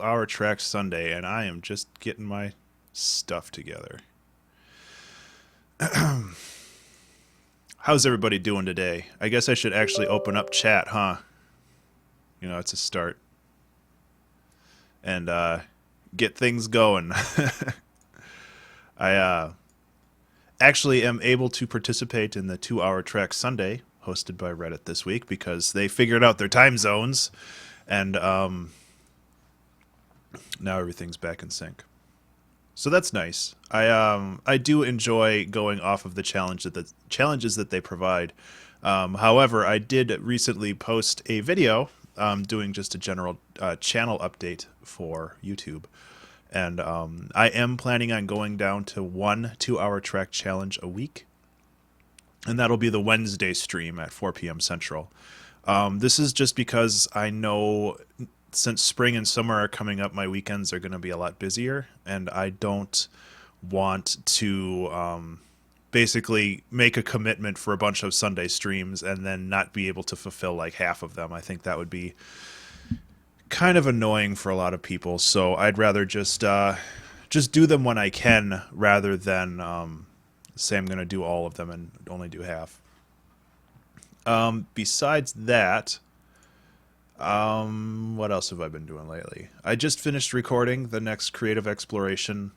Hour Track Sunday, and I am just getting my stuff together. How's everybody doing today? I guess I should actually open up chat, huh? It's a start. And get things going. I actually am able to participate in the 2 Hour Track Sunday hosted by Reddit this week because they figured out their time zones, and now everything's back in sync. So that's nice. I do enjoy going off of the challenges that they provide. However, I did recently post a video doing just a general channel update for YouTube, and I am planning on going down to 1 2 hour track challenge a week, and that'll be the Wednesday stream at 4 p.m. Central. This is just because I know since spring and summer are coming up, my weekends are going to be a lot busier, and I don't want to basically make a commitment for a bunch of Sunday streams and then not be able to fulfill like half of them. I think that would be kind of annoying for a lot of people. So I'd rather just do them when I can, rather than say I'm going to do all of them and only do half. Besides that, what else have I been doing lately? I just finished recording the next creative exploration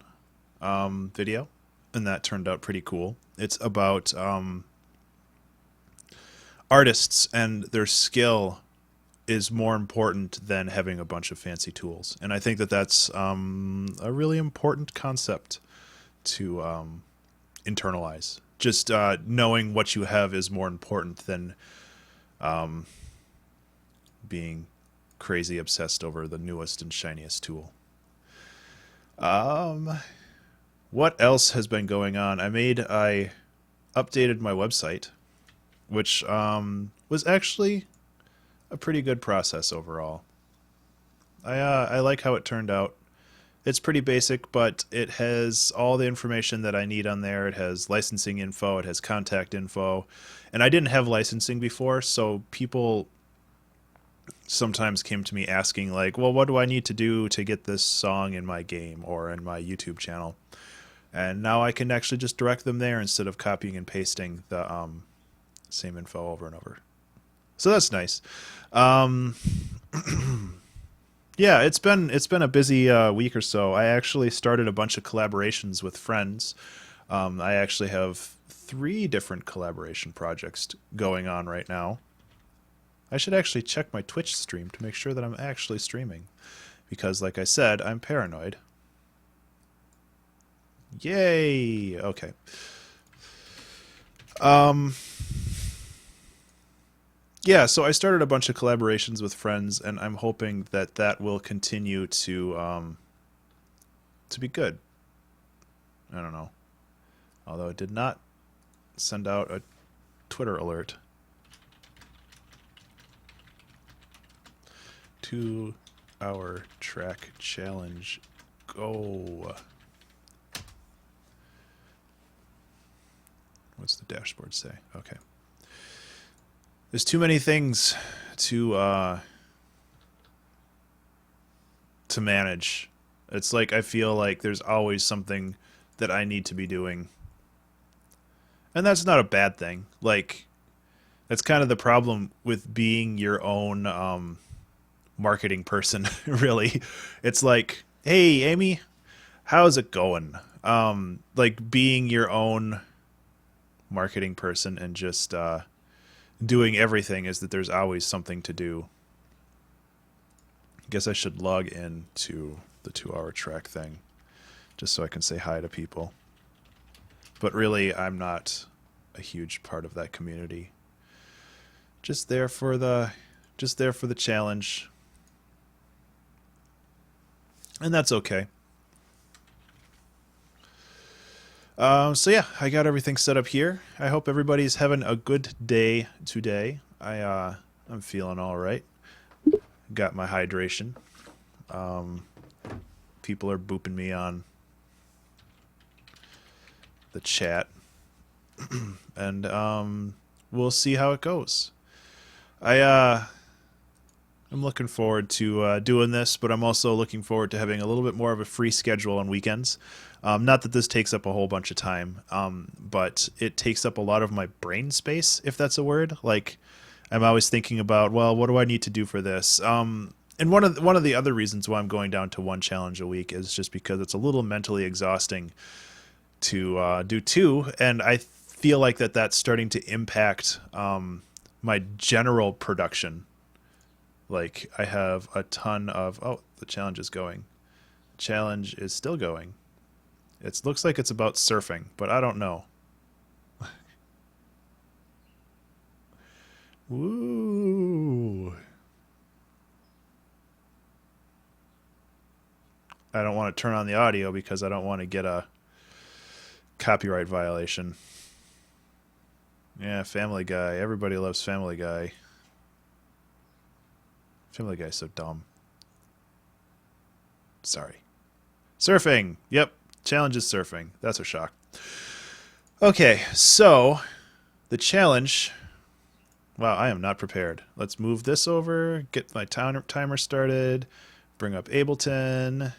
video, and that turned out pretty cool. It's about artists, and their skill is more important than having a bunch of fancy tools. And I think that that's a really important concept to internalize. Just knowing what you have is more important than being crazy obsessed over the newest and shiniest tool. What else has been going on? I updated my website, which was actually a pretty good process overall. I like how it turned out. It's pretty basic, but it has all the information that I need on there. It has licensing info, it has contact info, and I didn't have licensing before, so people sometimes came to me asking like, well, what do I need to do to get this song in my game or in my YouTube channel? And now I can actually just direct them there instead of copying and pasting the same info over and over. So that's nice. Um, yeah, it's been a busy week or so. I actually started a bunch of collaborations with friends. I actually have 3 different collaboration projects going on right now. I should actually check my Twitch stream to make sure that I'm actually streaming, because, like I said, I'm paranoid. Yay! Okay. Um, yeah, so I started a bunch of collaborations with friends, and I'm hoping that that will continue to be good. I don't know. Although it did not send out a Twitter alert. 2 hour track challenge. Go. What's the dashboard say? Okay. There's too many things to manage. It's like I feel like there's always something that I need to be doing. And that's not a bad thing. Like, that's kind of the problem with being your own marketing person, really. It's like, hey, Amy, how's it going? Like being your own marketing person and just doing everything is that there's always something to do. I guess I should log in to the 2 hour track thing just so I can say hi to people. But really, I'm not a huge part of that community. Just there for the challenge. And that's okay. So yeah, I got everything set up here. I hope everybody's having a good day today. I'm feeling all right. Got my hydration. Um, People are booping me on the chat, and we'll see how it goes. I I'm looking forward to doing this, but I'm also looking forward to having a little bit more of a free schedule on weekends. Not that this takes up a whole bunch of time, but it takes up a lot of my brain space, if that's a word. Like, I'm always thinking about, well, what do I need to do for this? And one of the other reasons why I'm going down to one challenge a week is just because it's a little mentally exhausting to do two, and I feel like that's starting to impact my general production. Like, I have a ton of... Oh, the challenge is going. Challenge is still going. It looks like it's about surfing, but I don't know. Woo! I don't want to turn on the audio because I don't want to get a copyright violation. Yeah, Family Guy. Everybody loves Family Guy. Family Guy's so dumb. Sorry. Surfing. Yep. Challenge is surfing. That's a shock. Okay, so the challenge... Wow, I am not prepared. Let's move this over, get my timer started, bring up Ableton.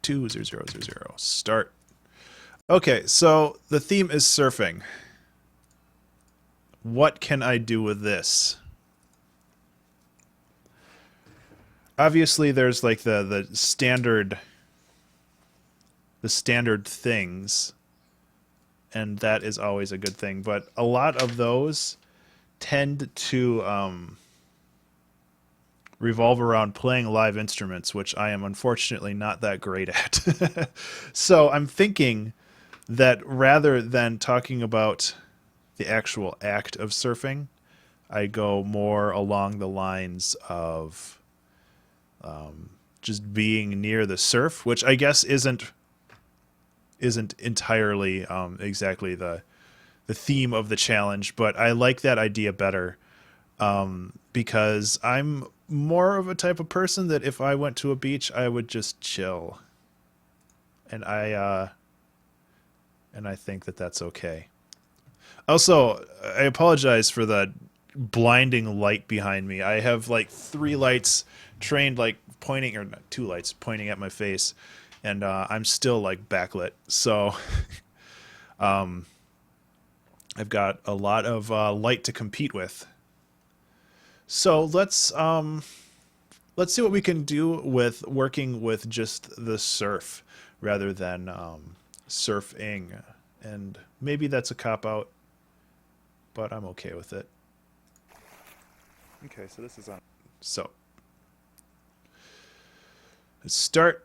20000. Start. Okay, so the theme is surfing. What can I do with this? Obviously, there's like the standard things, and that is always a good thing. But a lot of those tend to revolve around playing live instruments, which I am unfortunately not that great at. So I'm thinking that rather than talking about the actual act of surfing, I go more along the lines of just being near the surf, which I guess isn't entirely exactly the theme of the challenge, but I like that idea better because I'm more of a type of person that if I went to a beach, I would just chill, and I think that that's okay. Also, I apologize for the blinding light behind me. I have like 3 lights trained, like pointing, or not, 2 lights pointing at my face, and I'm still like backlit. So I've got a lot of light to compete with. So let's see what we can do with working with just the surf rather than surfing, and maybe that's a cop out, but I'm okay with it. Okay, so this is on. So let's start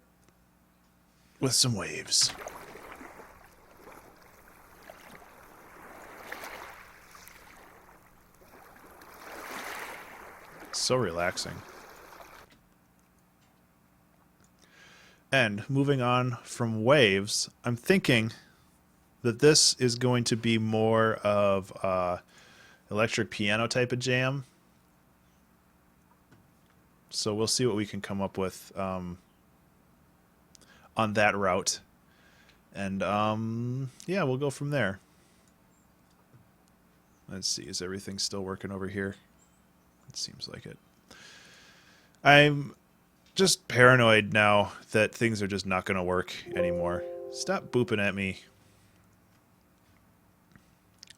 with some waves. So relaxing. And moving on from waves, I'm thinking that this is going to be more of a electric piano type of jam. So we'll see what we can come up with on that route. And yeah, we'll go from there. Let's see, is everything still working over here? It seems like it. I'm just paranoid now that things are just not going to work anymore. Stop booping at me.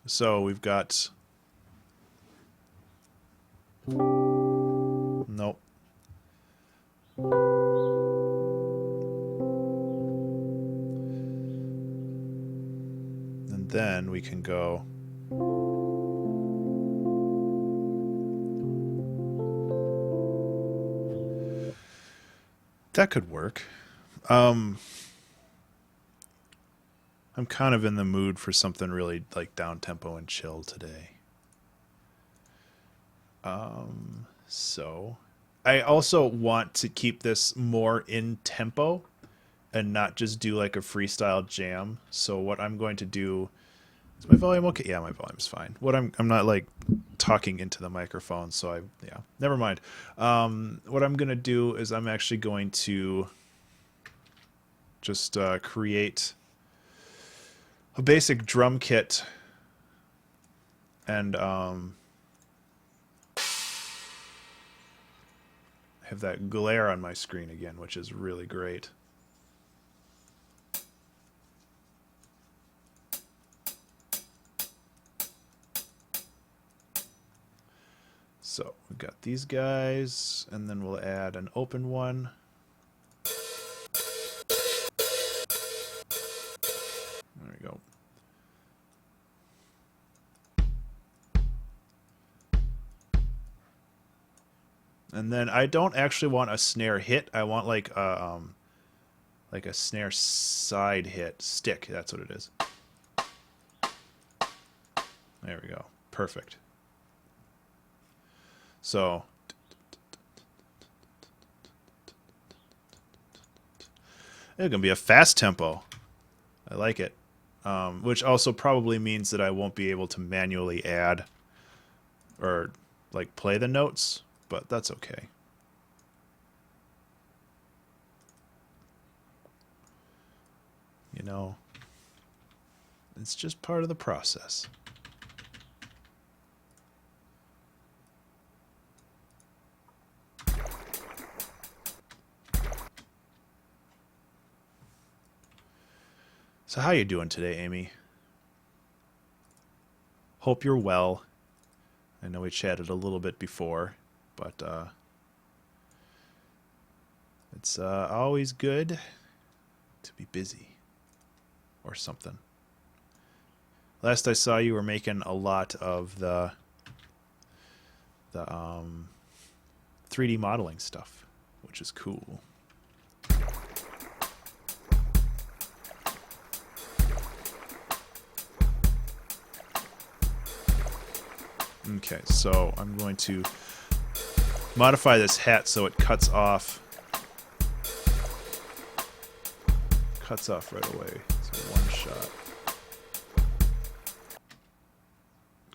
So we've got... Nope. And then we can go... That could work. I'm kind of in the mood for something really like down tempo and chill today. So I also want to keep this more in tempo and not just do like a freestyle jam. So what I'm going to do... Is my volume okay? Yeah, my volume's fine. I'm not like talking into the microphone, so yeah, never mind. What I'm gonna do is I'm actually going to just create a basic drum kit, and have that glare on my screen again, which is really great. So we've got these guys, and then we'll add an open one. There we go. And then I don't actually want a snare hit. I want like a snare side hit stick. That's what it is. There we go. Perfect. So it's gonna be a fast tempo. I like it. Which also probably means that I won't be able to manually add or like play the notes, but that's okay. You know, it's just part of the process. So how you doing today, Amy? Hope you're well. I know we chatted a little bit before, but it's always good to be busy or something. Last I saw, you were making a lot of the 3D modeling stuff, which is cool. Okay, so I'm going to modify this hat so it cuts off right away. So one shot.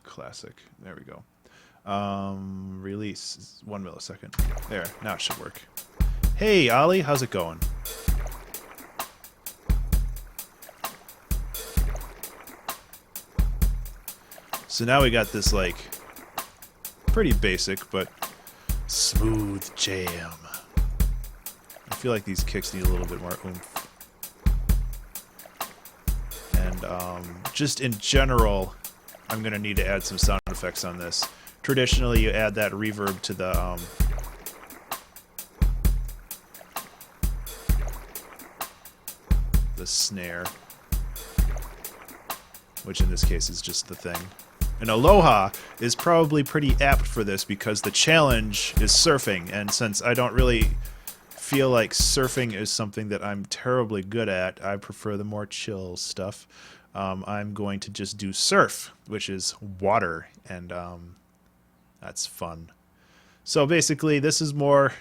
Classic. There we go. Release is 1 millisecond. There, now it should work. Hey, Ollie, how's it going? So now we got this, like, pretty basic, but smooth jam. I feel like these kicks need a little bit more oomph. And just in general, I'm going to need to add some sound effects on this. Traditionally, you add that reverb to the snare, which in this case is just the thing. And Aloha is probably pretty apt for this because the challenge is surfing, and since I don't really feel like surfing is something that I'm terribly good at, I prefer the more chill stuff. I'm going to just do surf, which is water, and that's fun. So basically, this is more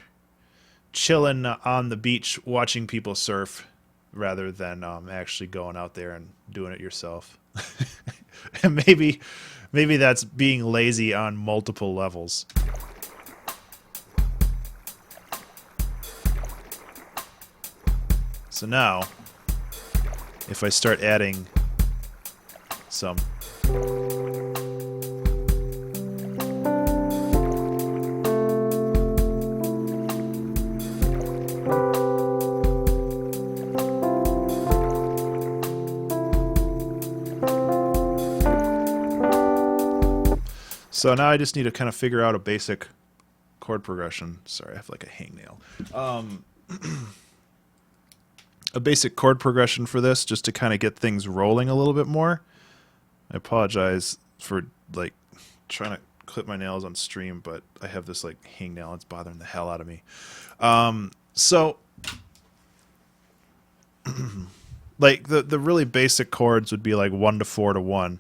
chilling on the beach watching people surf rather than actually going out there and doing it yourself. And maybe that's being lazy on multiple levels. So now, if I start adding some So now I just need to kind of figure out a basic chord progression. Sorry, I have like a hangnail. A basic chord progression for this, just to kind of get things rolling a little bit more. I apologize for like trying to clip my nails on stream, but I have this like hangnail. It's bothering the hell out of me. So like the really basic chords would be like 1 to 4 to 1.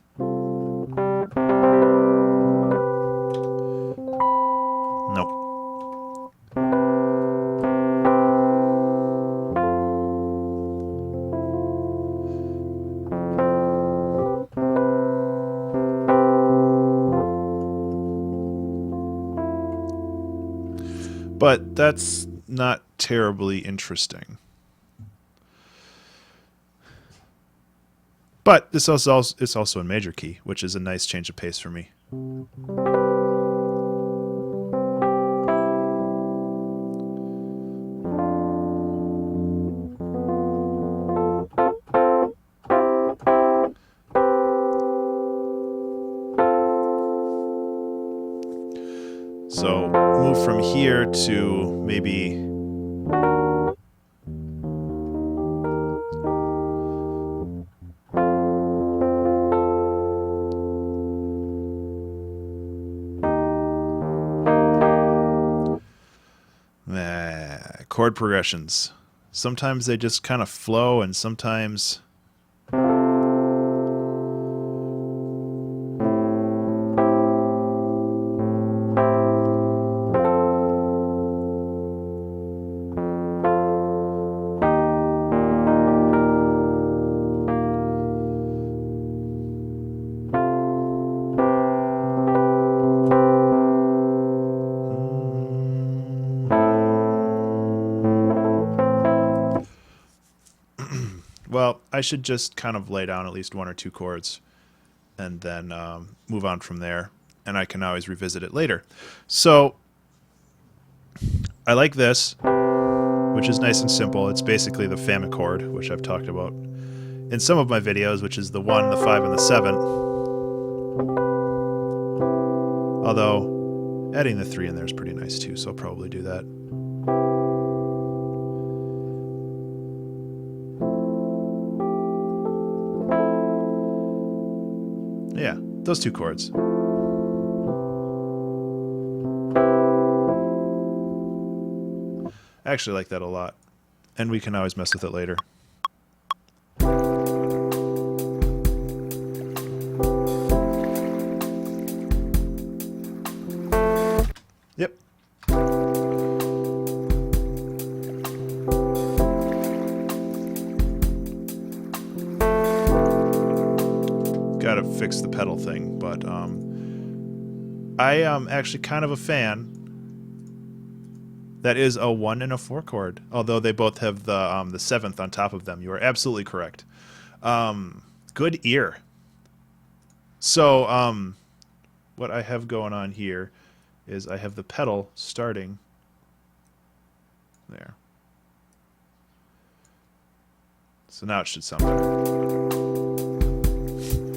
But that's not terribly interesting. But this it's also in major key, which is a nice change of pace for me. here to maybe... chord progressions. Sometimes they just kind of flow, and sometimes... Well, I should just kind of lay down at least one or two chords and then move on from there, and I can always revisit it later. So I like this, which is nice and simple. It's basically the famicchord chord, which I've talked about in some of my videos, which is the 1, the 5, and the 7. Although adding the 3 in there is pretty nice too, so I'll probably do that. Yeah, those two chords. I actually like that a lot, and we can always mess with it later. Yep. Gotta fix the pedal thing, but I am actually kind of a fan. That is a 1 and a 4 chord, although they both have the 7th on top of them. You are absolutely correct. Good ear. So what I have going on here is I have the pedal starting there. So now it should sound better.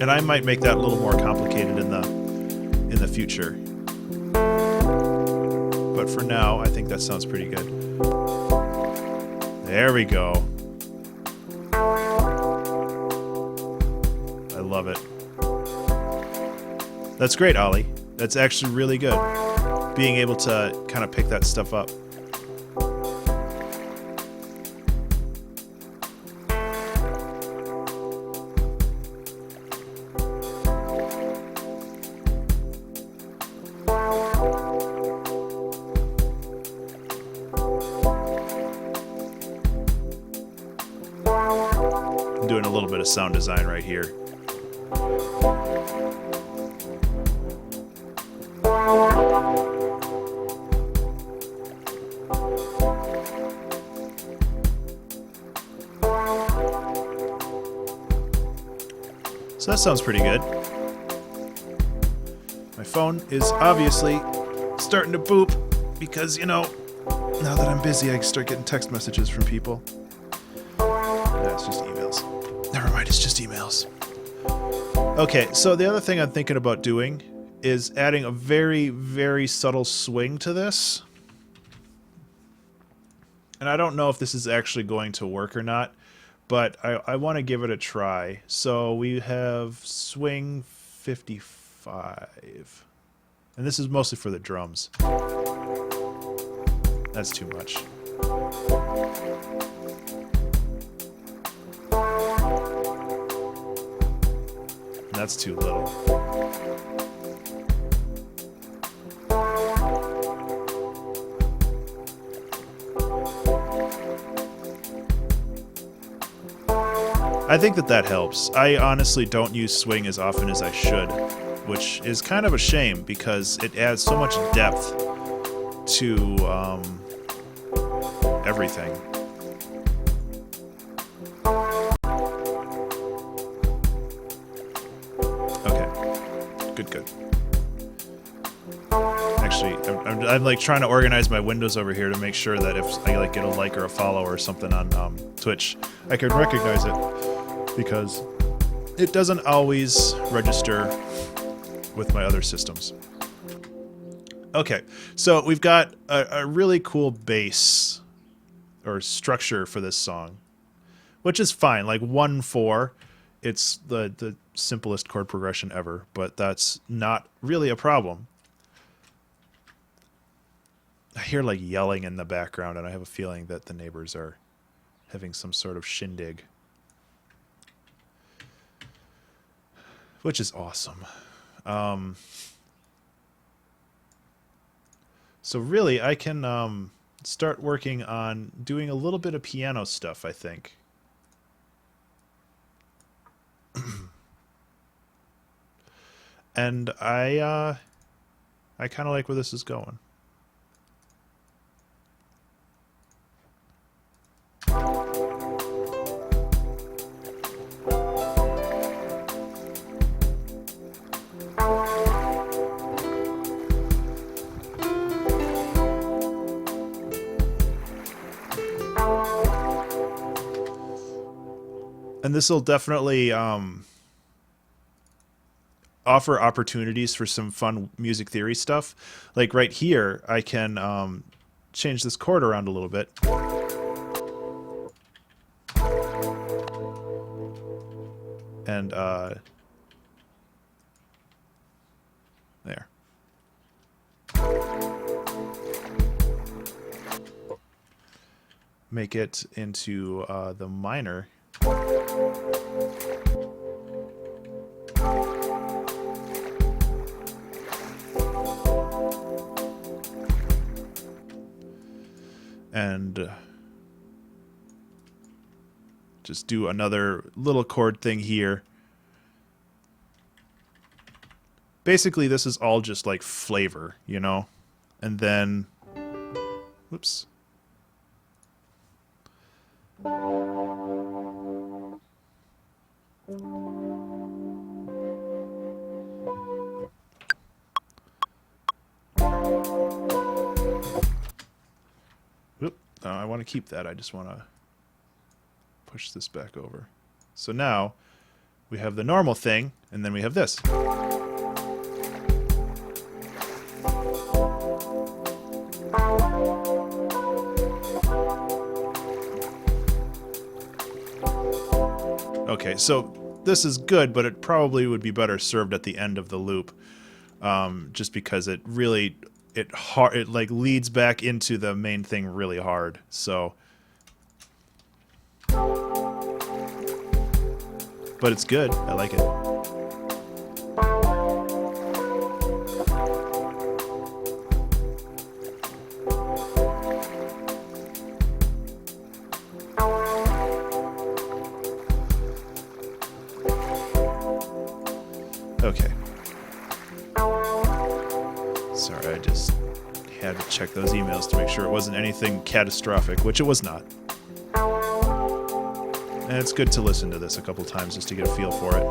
And I might make that a little more complicated in the future. But for now, I think that sounds pretty good. There we go. I love it. That's great, Ollie. That's actually really good. Being able to kind of pick that stuff up. I'm doing a little bit of sound design right here. So that sounds pretty good. My phone is obviously starting to boop because, you know, now that I'm busy, I start getting text messages from people. Yeah, it's just emails. Never mind, it's just emails. Okay, so the other thing I'm thinking about doing is adding a very, very subtle swing to this. And I don't know if this is actually going to work or not, but I want to give it a try. So we have swing 55. And this is mostly for the drums. That's too much. And that's too little. I think that helps. I honestly don't use swing as often as I should, which is kind of a shame because it adds so much depth to everything. Okay, good. Actually, I'm like trying to organize my windows over here to make sure that if I like get a like or a follow or something on Twitch, I can recognize it, because it doesn't always register with my other systems. Okay, so we've got a really cool bass or structure for this song, which is fine. Like 1/4, it's the simplest chord progression ever, but that's not really a problem. I hear like yelling in the background, and I have a feeling that the neighbors are having some sort of shindig, which is awesome. So really, I can start working on doing a little bit of piano stuff, I think. And I kind of like where this is going. And this will definitely offer opportunities for some fun music theory stuff. Like right here, I can change this chord around a little bit. And there. Make it into the minor. And just do another little chord thing here. Basically, this is all just like flavor, you know? And then, whoops. Oop. No, I want to keep that. I just want to push this back over. So now we have the normal thing, and then we have this. Okay, so this is good, but it probably would be better served at the end of the loop, just because it really it like leads back into the main thing really hard. So, but it's good. I like it. Okay. Sorry, I just had to check those emails to make sure it wasn't anything catastrophic, which it was not. And it's good to listen to this a couple times just to get a feel for it.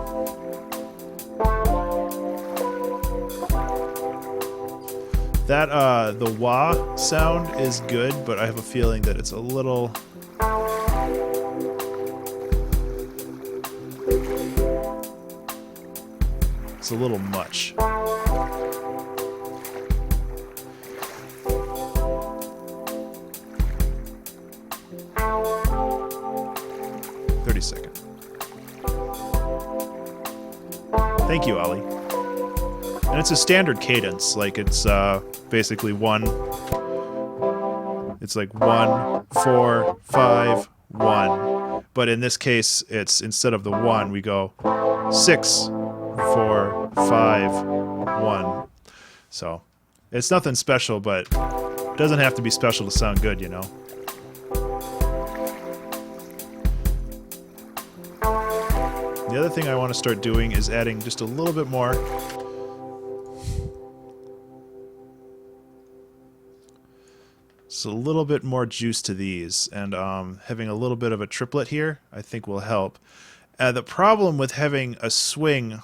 That, the wah sound is good, but I have a feeling that it's a little... It's a little much. Thank you, Ollie. And it's a standard cadence, like it's basically one. It's like 1, 4, 5, 1. But in this case, it's instead of the 1, we go 6, 4, 5, 1. So it's nothing special, but it doesn't have to be special to sound good, you know. The other thing I want to start doing is adding just a little bit more. So a little bit more juice to these, and having a little bit of a triplet here I think will help. The problem with having a swing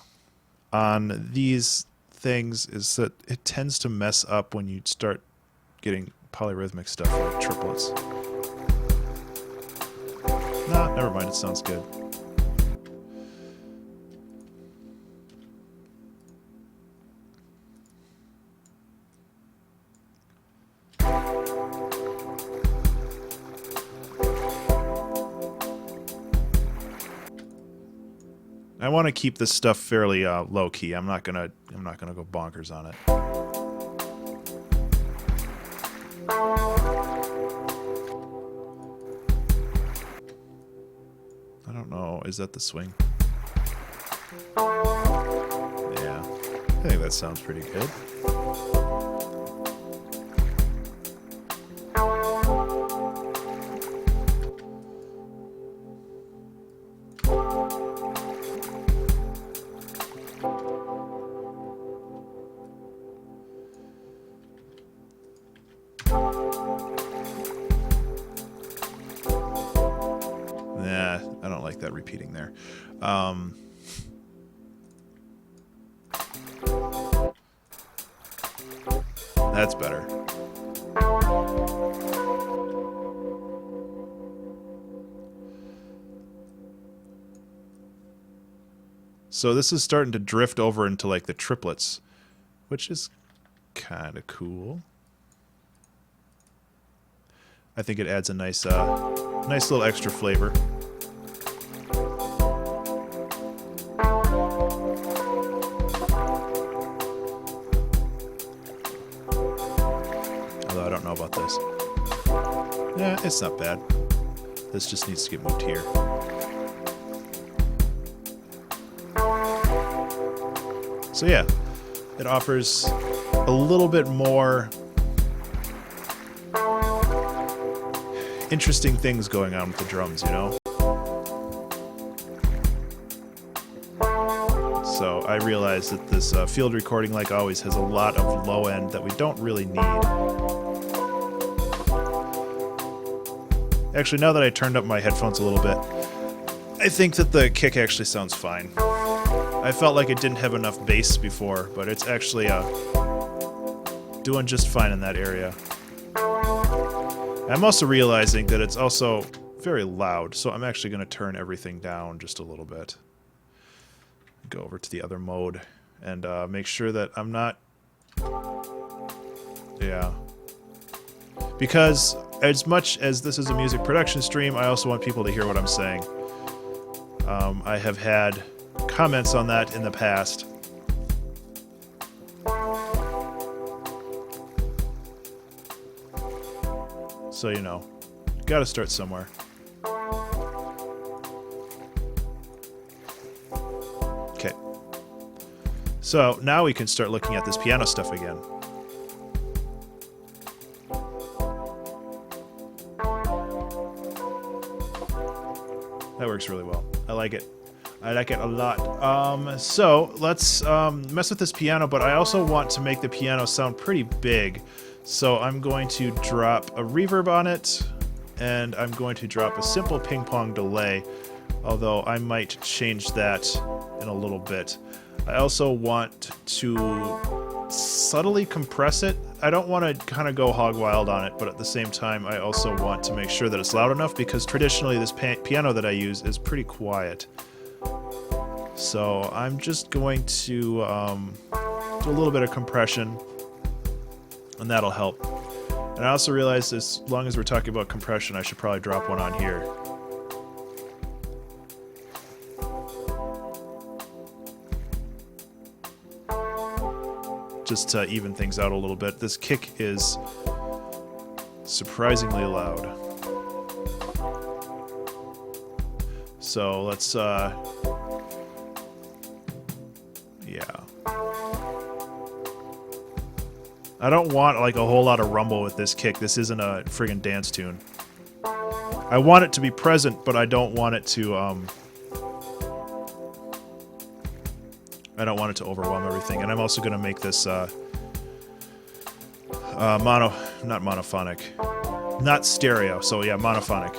on these things is that it tends to mess up when you start getting polyrhythmic stuff like triplets. Nah, never mind, it sounds good. I want to keep this stuff fairly low key. I'm not gonna go bonkers on it. I don't know. Is that the swing? Yeah, I think that sounds pretty good. Nah, I don't like that repeating there. That's better. So this is starting to drift over into like the triplets, which is kind of cool. I think it adds a nice little extra flavor. Although I don't know about this. Yeah, it's not bad. This just needs to get moved here. So yeah, it offers a little bit more interesting things going on with the drums, you know? So I realize that this field recording, like always, has a lot of low end that we don't really need. Actually, now that I turned up my headphones a little bit, I think that the kick actually sounds fine. I felt like it didn't have enough bass before, but it's actually doing just fine in that area. I'm also realizing that it's also very loud, so I'm actually going to turn everything down just a little bit. Go over to the other mode and make sure that I'm not... Yeah. Because as much as this is a music production stream, I also want people to hear what I'm saying. I have had comments on that in the past. So, you know, gotta start somewhere. Okay. So, now we can start looking at this piano stuff again. That works really well. I like it. I like it a lot. So let's mess with this piano, but I also want to make the piano sound pretty big. So I'm going to drop a reverb on it, and I'm going to drop a simple ping pong delay, although I might change that in a little bit. I also want to subtly compress it. I don't want to kind of go hog wild on it, but at the same time I also want to make sure that it's loud enough, because traditionally this piano that I use is pretty quiet. So I'm just going to do a little bit of compression, and that'll help. And I also realized, as long as we're talking about compression, I should probably drop one on here. Just to even things out a little bit. This kick is surprisingly loud. So let's yeah. I don't want like a whole lot of rumble with this kick. This isn't a friggin' dance tune. I want it to be present, but I don't want it to not overwhelm everything. And I'm also gonna make this not monophonic. Not stereo, so yeah, monophonic.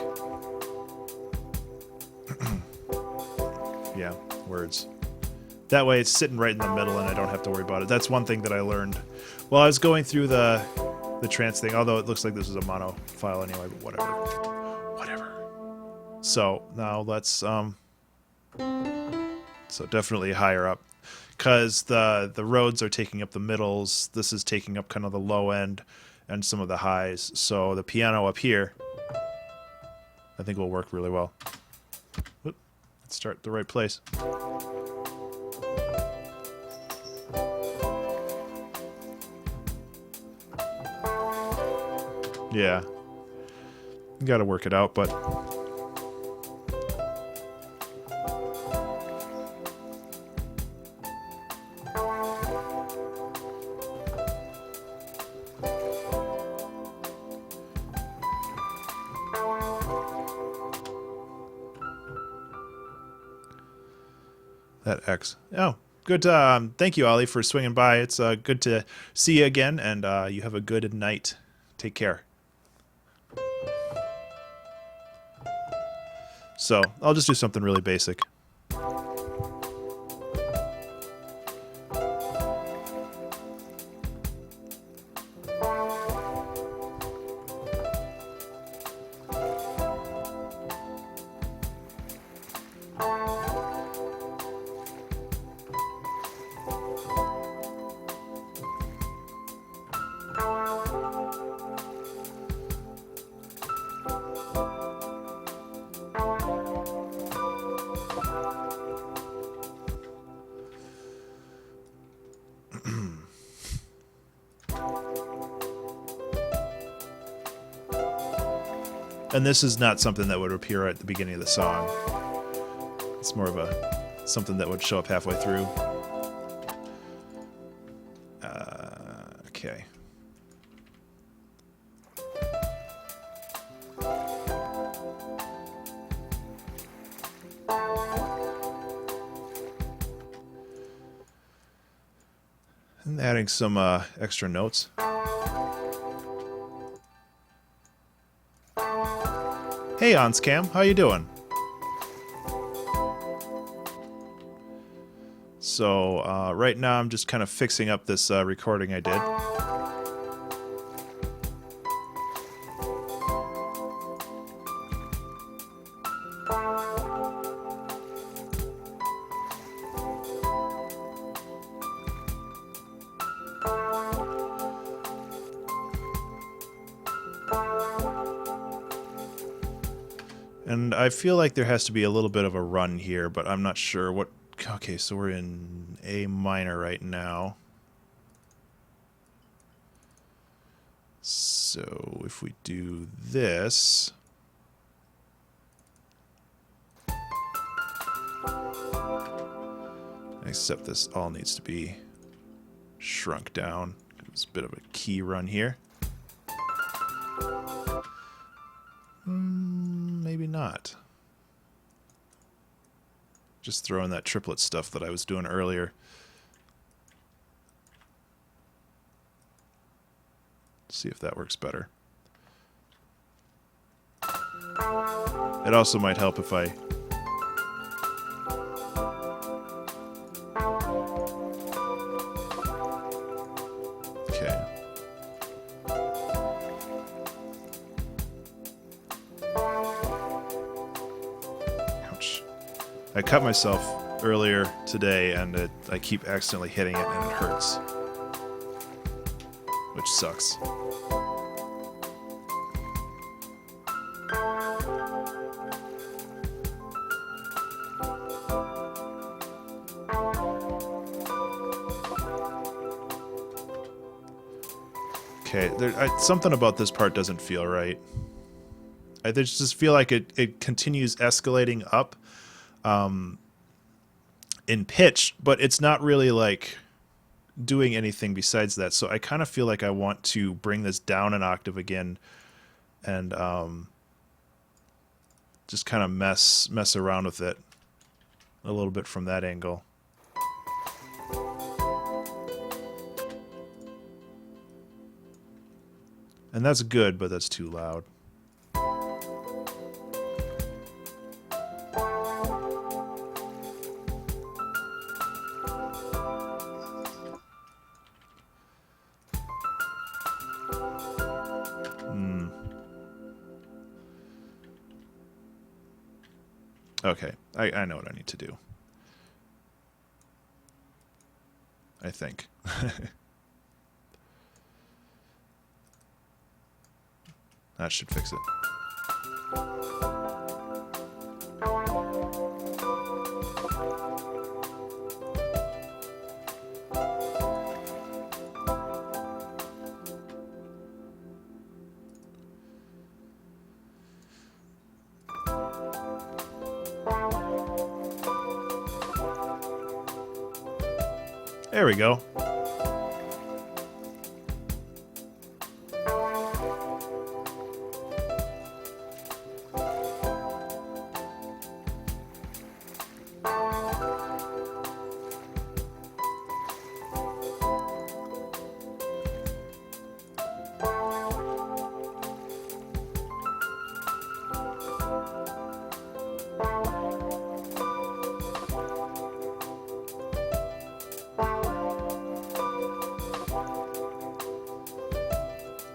Yeah, words. That way it's sitting right in the middle and I don't have to worry about it. That's one thing that I learned while I was going through the trance thing, although it looks like this is a mono file anyway, but whatever. Whatever. So now let's so definitely higher up, because the Rhodes are taking up the middles, this is taking up kind of the low end and some of the highs. So the piano up here I think will work really well. Let's start the right place. Yeah. You gotta work it out, but... That X. Oh, good. Thank you, Ollie, for swinging by. It's good to see you again, and you have a good night. Take care. So, I'll just do something really basic. And this is not something that would appear at the beginning of the song. It's more of something that would show up halfway through. Okay. And adding some extra notes. Hey, Onscam, how you doing? So, right now I'm just kind of fixing up this recording I did. And I feel like there has to be a little bit of a run here, but I'm not sure what... Okay, so we're in A minor right now. So if we do this... Except this all needs to be shrunk down. It's a bit of a key run here. Maybe not. Just throw in that triplet stuff that I was doing earlier. See if that works better. It also might help if I... Okay. Ouch. I cut myself earlier today, and I keep accidentally hitting it, and it hurts. Which sucks. Okay, something about this part doesn't feel right. I just feel like it continues escalating up in pitch, but it's not really like doing anything besides that. So I kind of feel like I want to bring this down an octave again and just kind of mess around with it a little bit from that angle. And that's good, but that's too loud. Okay, I know what I need to do. I think. That should fix it. There we go.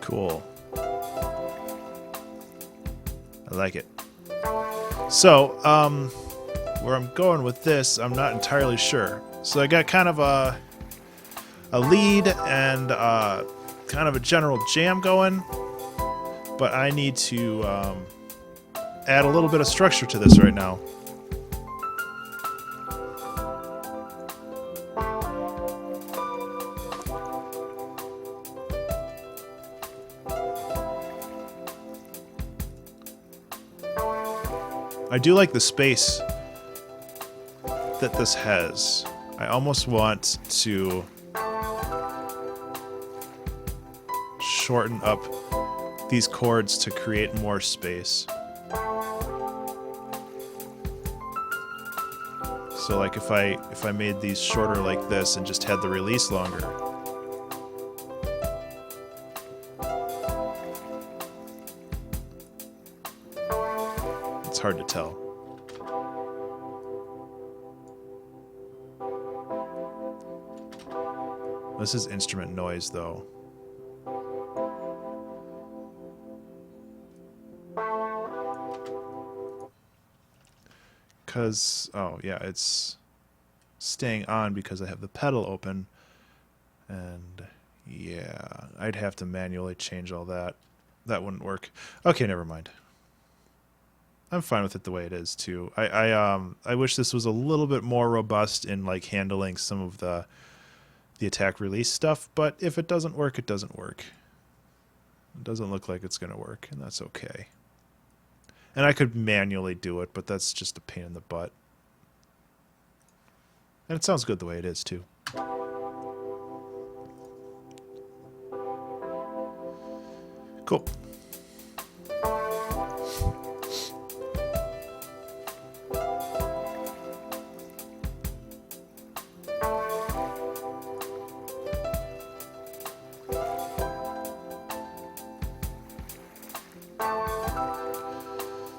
Cool. I like it. So, where I'm going with this, I'm not entirely sure. So I got kind of a lead and kind of a general jam going, but I need to add a little bit of structure to this right now. I do like the space that this has. I almost want to shorten up these chords to create more space. So like if I made these shorter like this and just had the release longer. It's hard to tell. This is instrument noise, though. Because, oh yeah, it's staying on because I have the pedal open. And yeah, I'd have to manually change all that. That wouldn't work. Okay, never mind. I'm fine with it the way it is too. I wish this was a little bit more robust in like handling some of the attack release stuff, but if it doesn't work, it doesn't work. It doesn't look like it's going to work, and that's okay. And I could manually do it, but that's just a pain in the butt. And it sounds good the way it is too. Cool.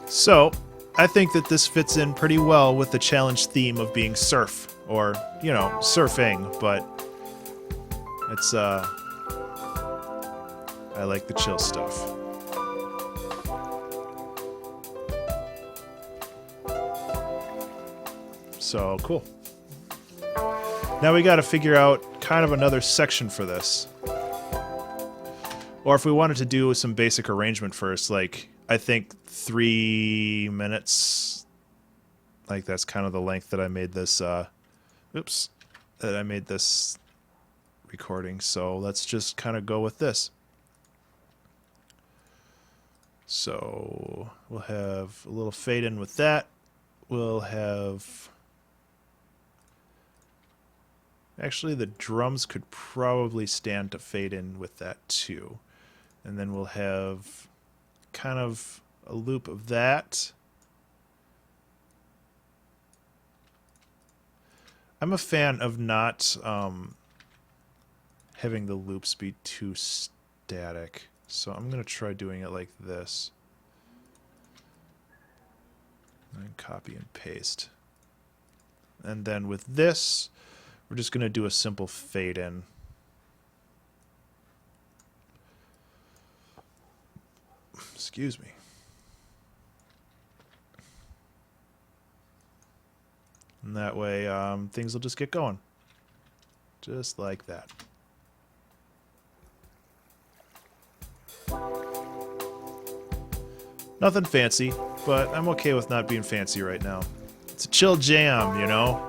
So, I think that this fits in pretty well with the challenge theme of being surf, or, you know, surfing, but it's, I like the chill stuff. So, cool. Now we gotta figure out kind of another section for this. Or if we wanted to do some basic arrangement first, like, I think 3 minutes, like that's kind of the length that I made this, that I made this recording. So let's just kind of go with this. So we'll have a little fade in with that. We'll have, actually the drums could probably stand to fade in with that too. And then we'll have kind of a loop of that. I'm a fan of not having the loops be too static, so I'm going to try doing it like this. And copy and paste. And then with this, we're just going to do a simple fade in. Excuse me. And that way, things will just get going. Just like that. Nothing fancy, but I'm okay with not being fancy right now. It's a chill jam, you know?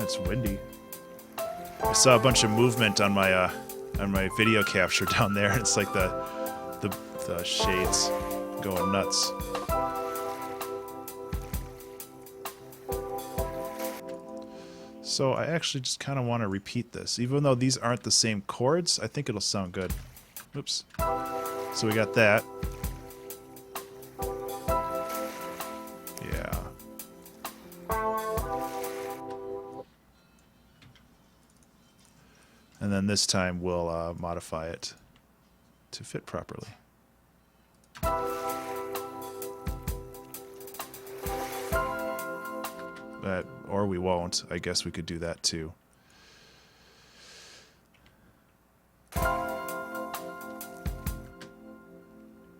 It's windy. I saw a bunch of movement on my video capture down there. It's like the shades going nuts. So I actually just kind of want to repeat this. Even though these aren't the same chords, I think it'll sound good. Oops. So we got that. Yeah. And then this time we'll modify it to fit properly. Or we won't. I guess we could do that too.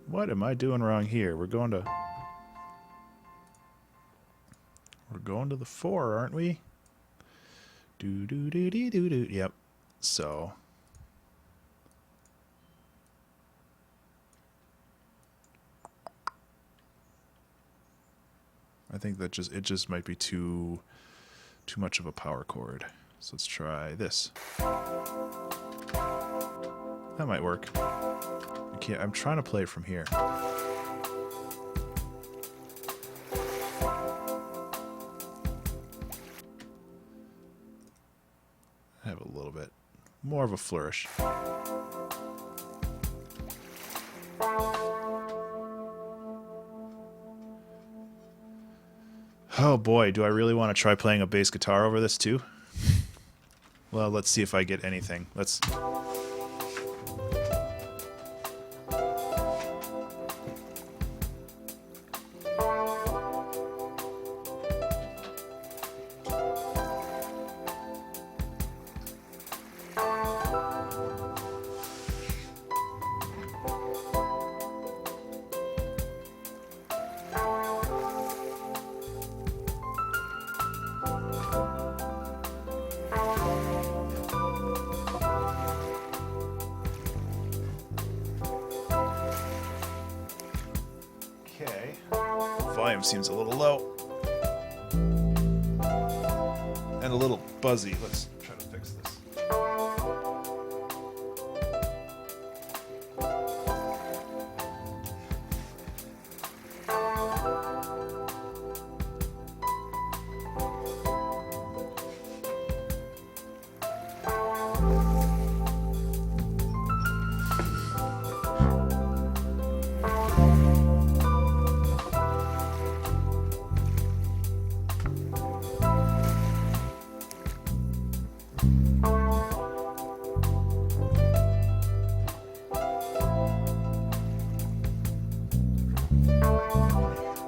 What am I doing wrong here? We're going to the 4, aren't we? Do do do do do do. Yep. So I think that it just might be too much of a power chord. So let's try this. That might work. I'm trying to play it from here. Have a little bit more of a flourish. Oh boy, do I really want to try playing a bass guitar over this too? Well, let's see if I get anything. Let's... Volume seems a little low and a little buzzy. Let's try to fix this.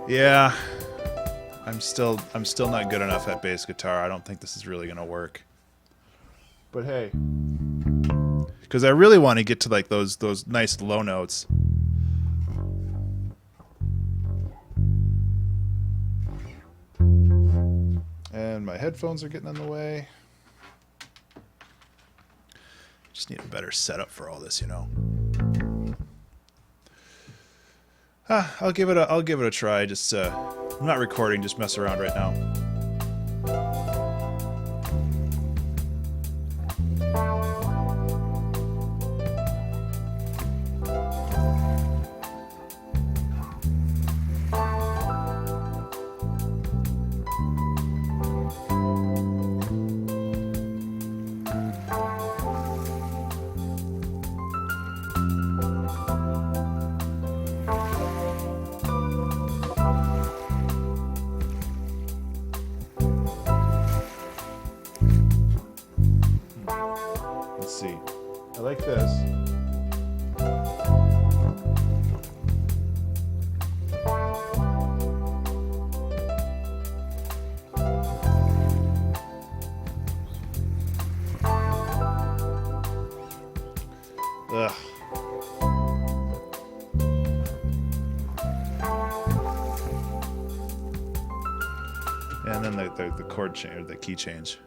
Yeah, I'm still not good enough at bass guitar. I don't think this is really gonna work. But hey, because I really want to get to like those nice low notes. And my headphones are getting in the way. Just need a better setup for all this, you know. I'll give it a try. Just I'm not recording, just mess around right now. Let's see. I like this. Ugh. And then the chord change, or the key change.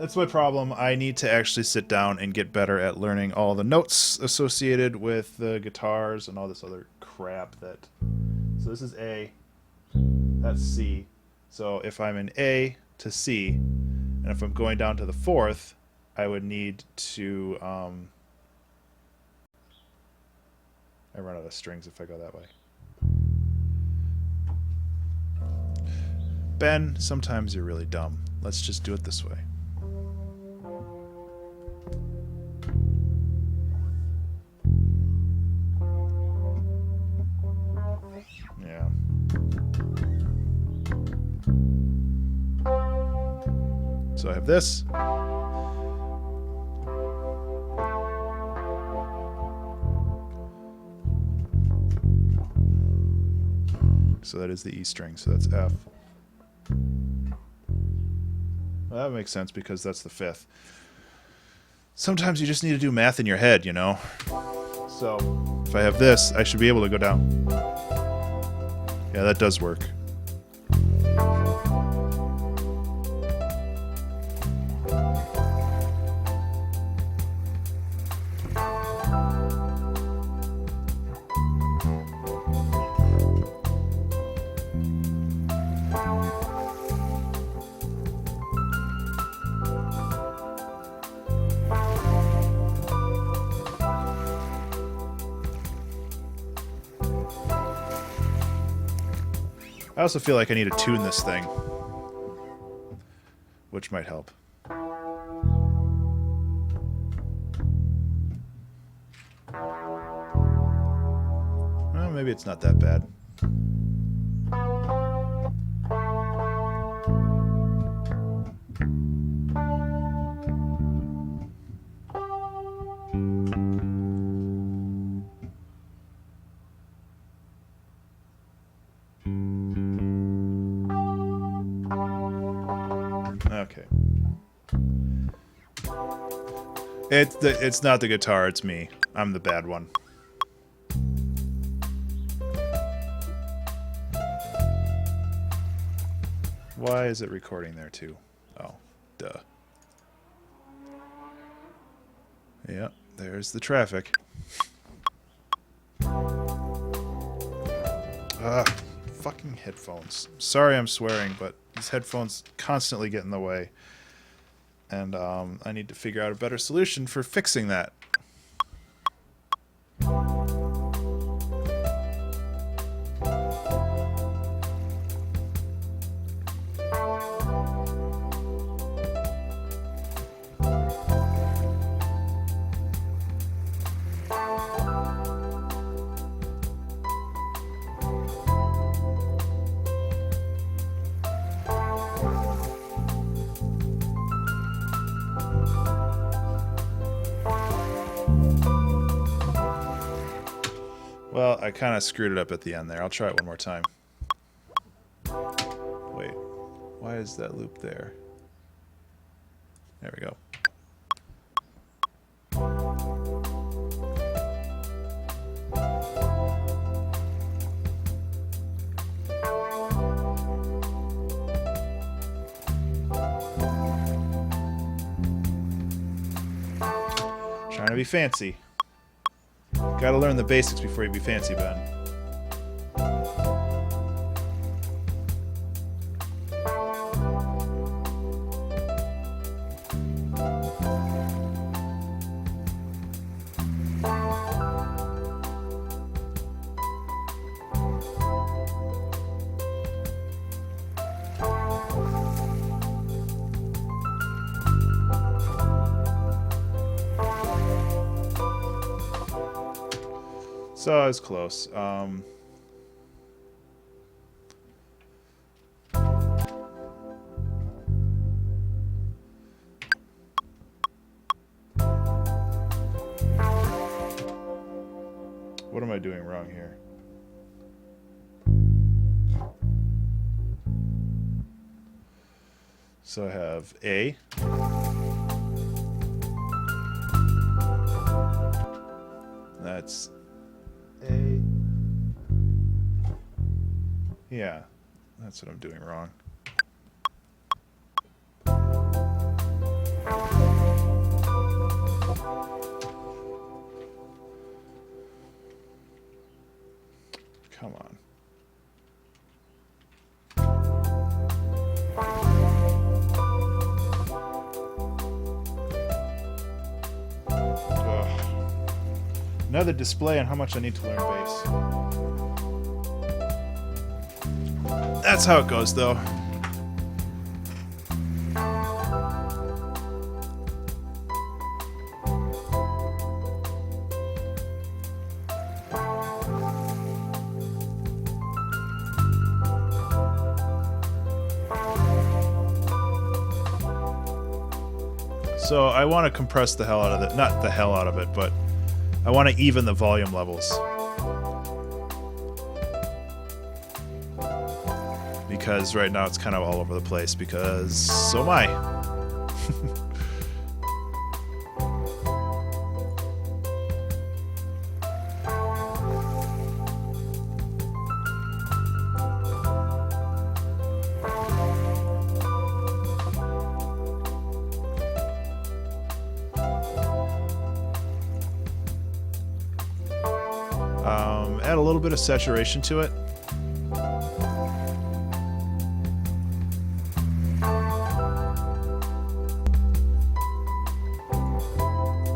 That's my problem. I need to actually sit down and get better at learning all the notes associated with the guitars and all this other crap that... So this is A, that's C. So if I'm in A to C, and if I'm going down to the fourth, I would need to... I run out of strings if I go that way. Ben, sometimes you're really dumb. Let's just do it this way. Yeah. So I have this. So that is the E string, so that's F. Well, that makes sense because that's the fifth. Sometimes you just need to do math in your head, you know? So, if I have this, I should be able to go down. Yeah, that does work. I also feel like I need to tune this thing, which might help. Well, maybe it's not that bad. Okay. It's not the guitar, it's me. I'm the bad one. Why is it recording there too? Oh, duh. Yep, there's the traffic. Fucking headphones. Sorry I'm swearing, but these headphones constantly get in the way. And I need to figure out a better solution for fixing that. Well, I kind of screwed it up at the end there. I'll try it one more time. Wait, why is that loop there? There we go. Trying to be fancy. Gotta learn the basics before you be fancy, Ben. So I was close. What am I doing wrong here? So I have A. That's A. Yeah, that's what I'm doing wrong. Come on. Ugh. Another display on how much I need to learn bass. That's how it goes, though. So I want to compress the hell out of it. Not the hell out of it, but I want to even the volume levels. Because right now it's kind of all over the place, because so am I. Add a little bit of saturation to it.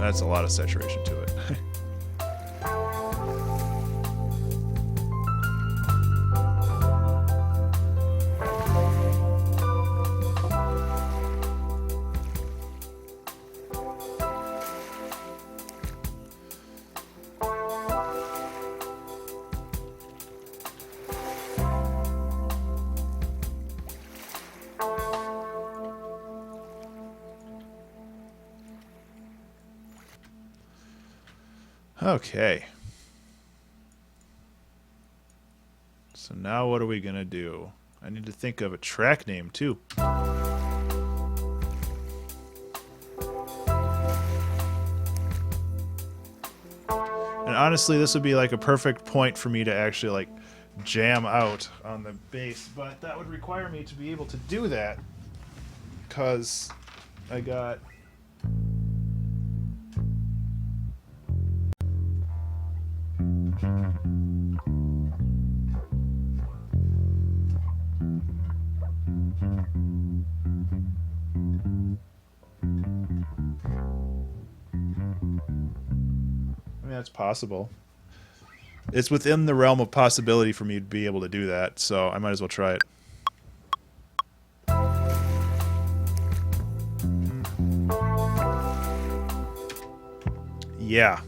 That's a lot of saturation to it. Okay. So now what are we gonna do? I need to think of a track name too. And honestly, this would be like a perfect point for me to actually like jam out on the bass, but that would require me to be able to do that because I got that's possible. It's within the realm of possibility for me to be able to do that, so I might as well try it. Yeah.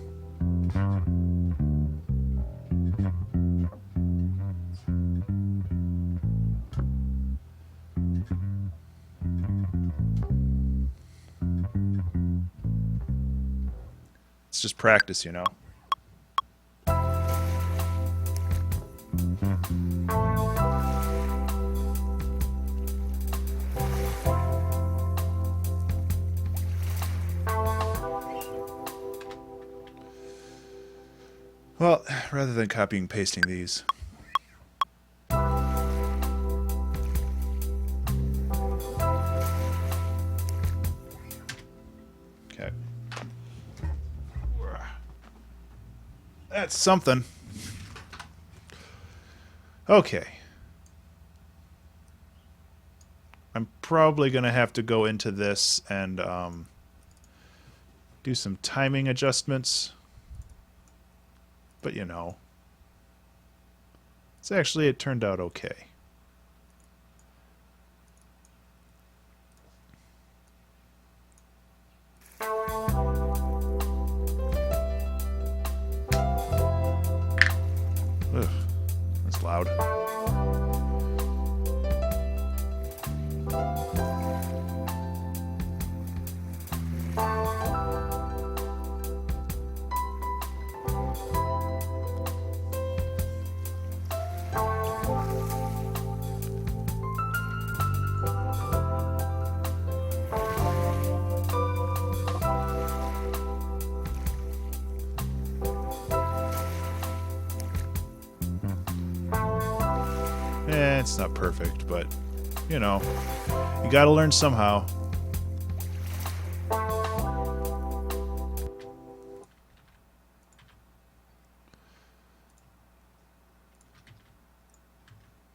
It's just practice, you know. Well, rather than copying and pasting these. Okay. That's something. Okay. I'm probably going to have to go into this and do some timing adjustments. But, you know, it turned out okay. Ugh, that's loud. It's not perfect, but, you know, you gotta learn somehow.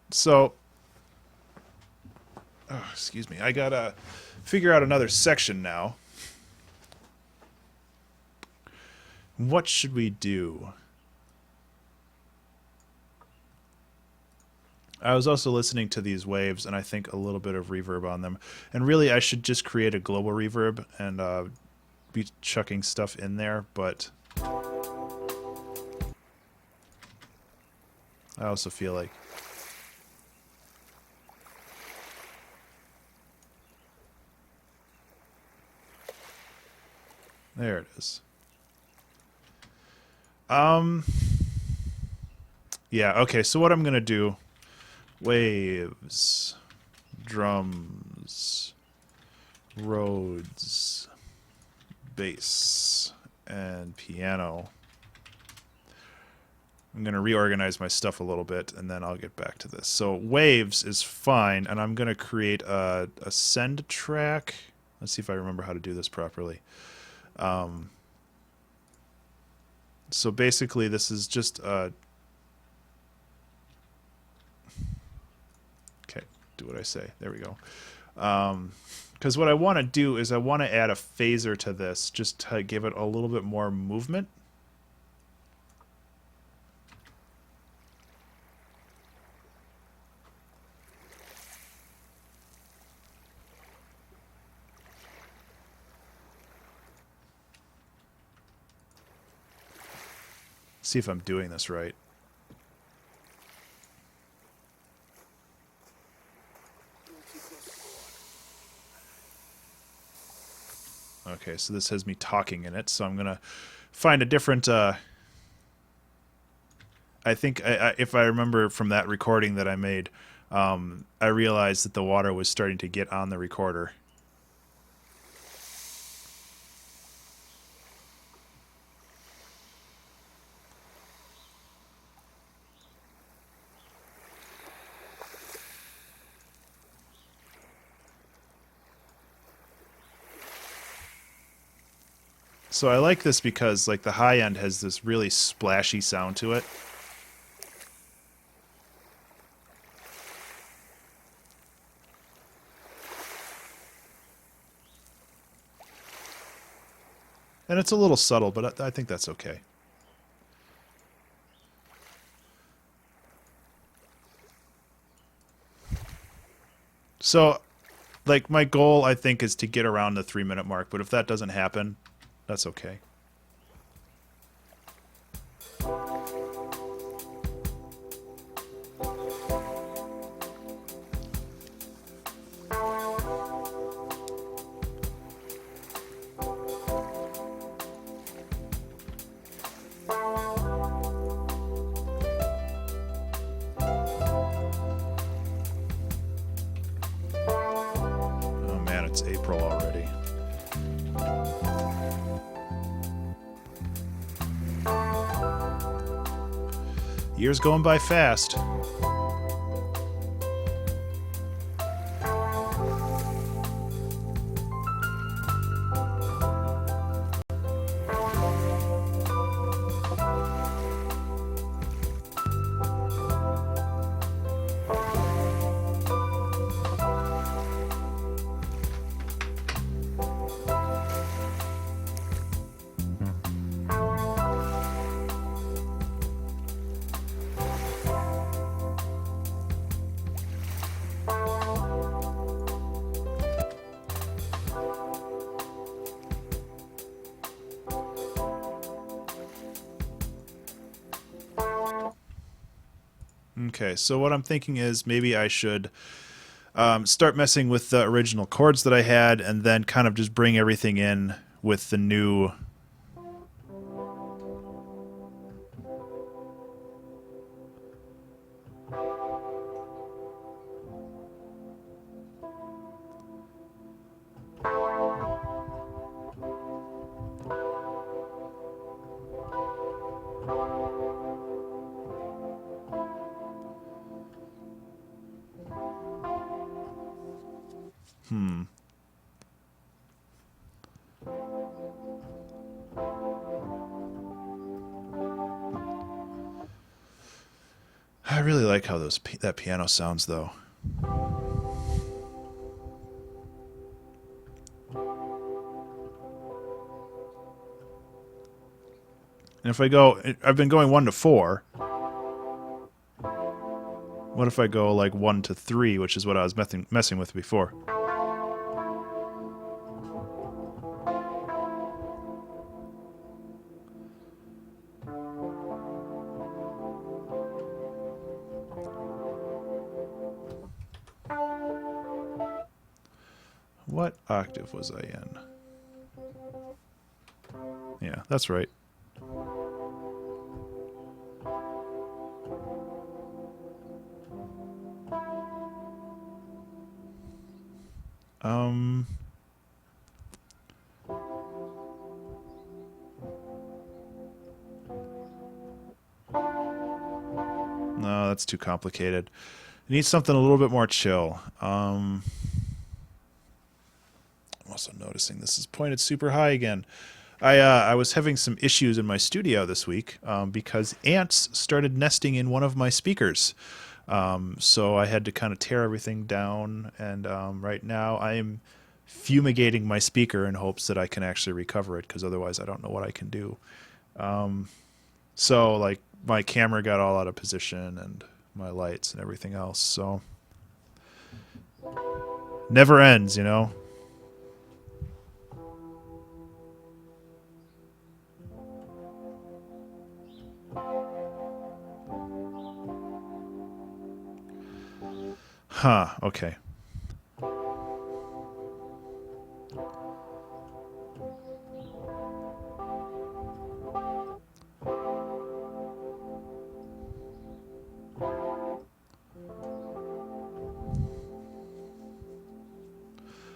So, oh, excuse me, I gotta figure out another section now. What should we do? I was also listening to these waves, and I think a little bit of reverb on them. And really, I should just create a global reverb and be chucking stuff in there, but I also feel like there it is. Yeah, okay, so what I'm gonna do, waves, drums, Rhodes, bass, and piano. I'm going to reorganize my stuff a little bit, and then I'll get back to this. So waves is fine, and I'm going to create a send track. Let's see if I remember how to do this properly. So basically, this is just a... Okay, do what I say. There we go. Because what I want to do is I want to add a phaser to this, just to give it a little bit more movement. See if I'm doing this right. Okay, so this has me talking in it, so I'm going to find a different... I think if I remember from that recording that I made, I realized that the water was starting to get on the recorder. So I like this because like the high end has this really splashy sound to it. And it's a little subtle, but I think that's okay. So, like, my goal, I think, is to get around the 3-minute mark, but if that doesn't happen, that's okay. Oh man, it's April already. Year's going by fast. Okay, so what I'm thinking is maybe I should start messing with the original chords that I had and then kind of just bring everything in with the new... I really like how that piano sounds, though. And if I go, I've been going 1 to 4. What if I go like 1 to 3, which is what I was messing with before? What octave was I in? Yeah, that's right. Um, no, that's too complicated. I need something a little bit more chill. I'm also noticing this is pointed super high again. I was having some issues in my studio this week because ants started nesting in one of my speakers. So I had to kind of tear everything down, and right now I am fumigating my speaker in hopes that I can actually recover it, because otherwise I don't know what I can do. So like my camera got all out of position and my lights and everything else. So never ends, you know. Huh, okay.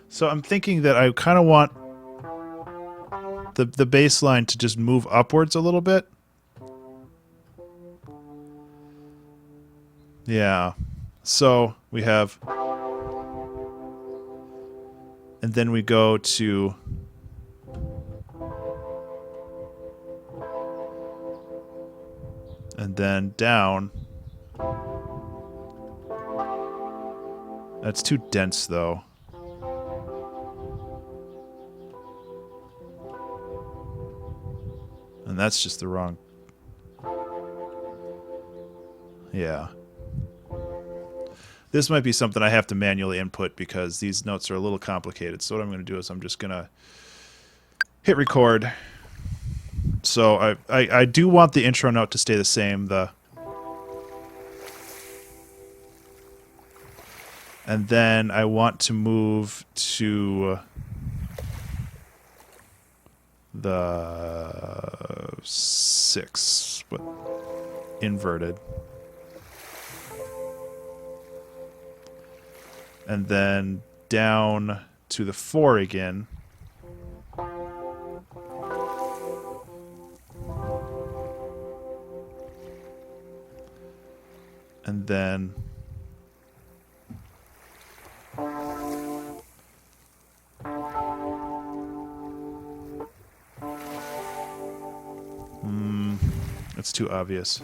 So I'm thinking that I kind of want the bass line to just move upwards a little bit. Yeah. So we have, and then we go to, and then down. That's too dense, though. And that's just the wrong. Yeah. This might be something I have to manually input because these notes are a little complicated. So what I'm going to do is I'm just going to hit record. So I do want the intro note to stay the same. And then I want to move to the 6, but inverted. And then down to the 4 again. And then it's too obvious.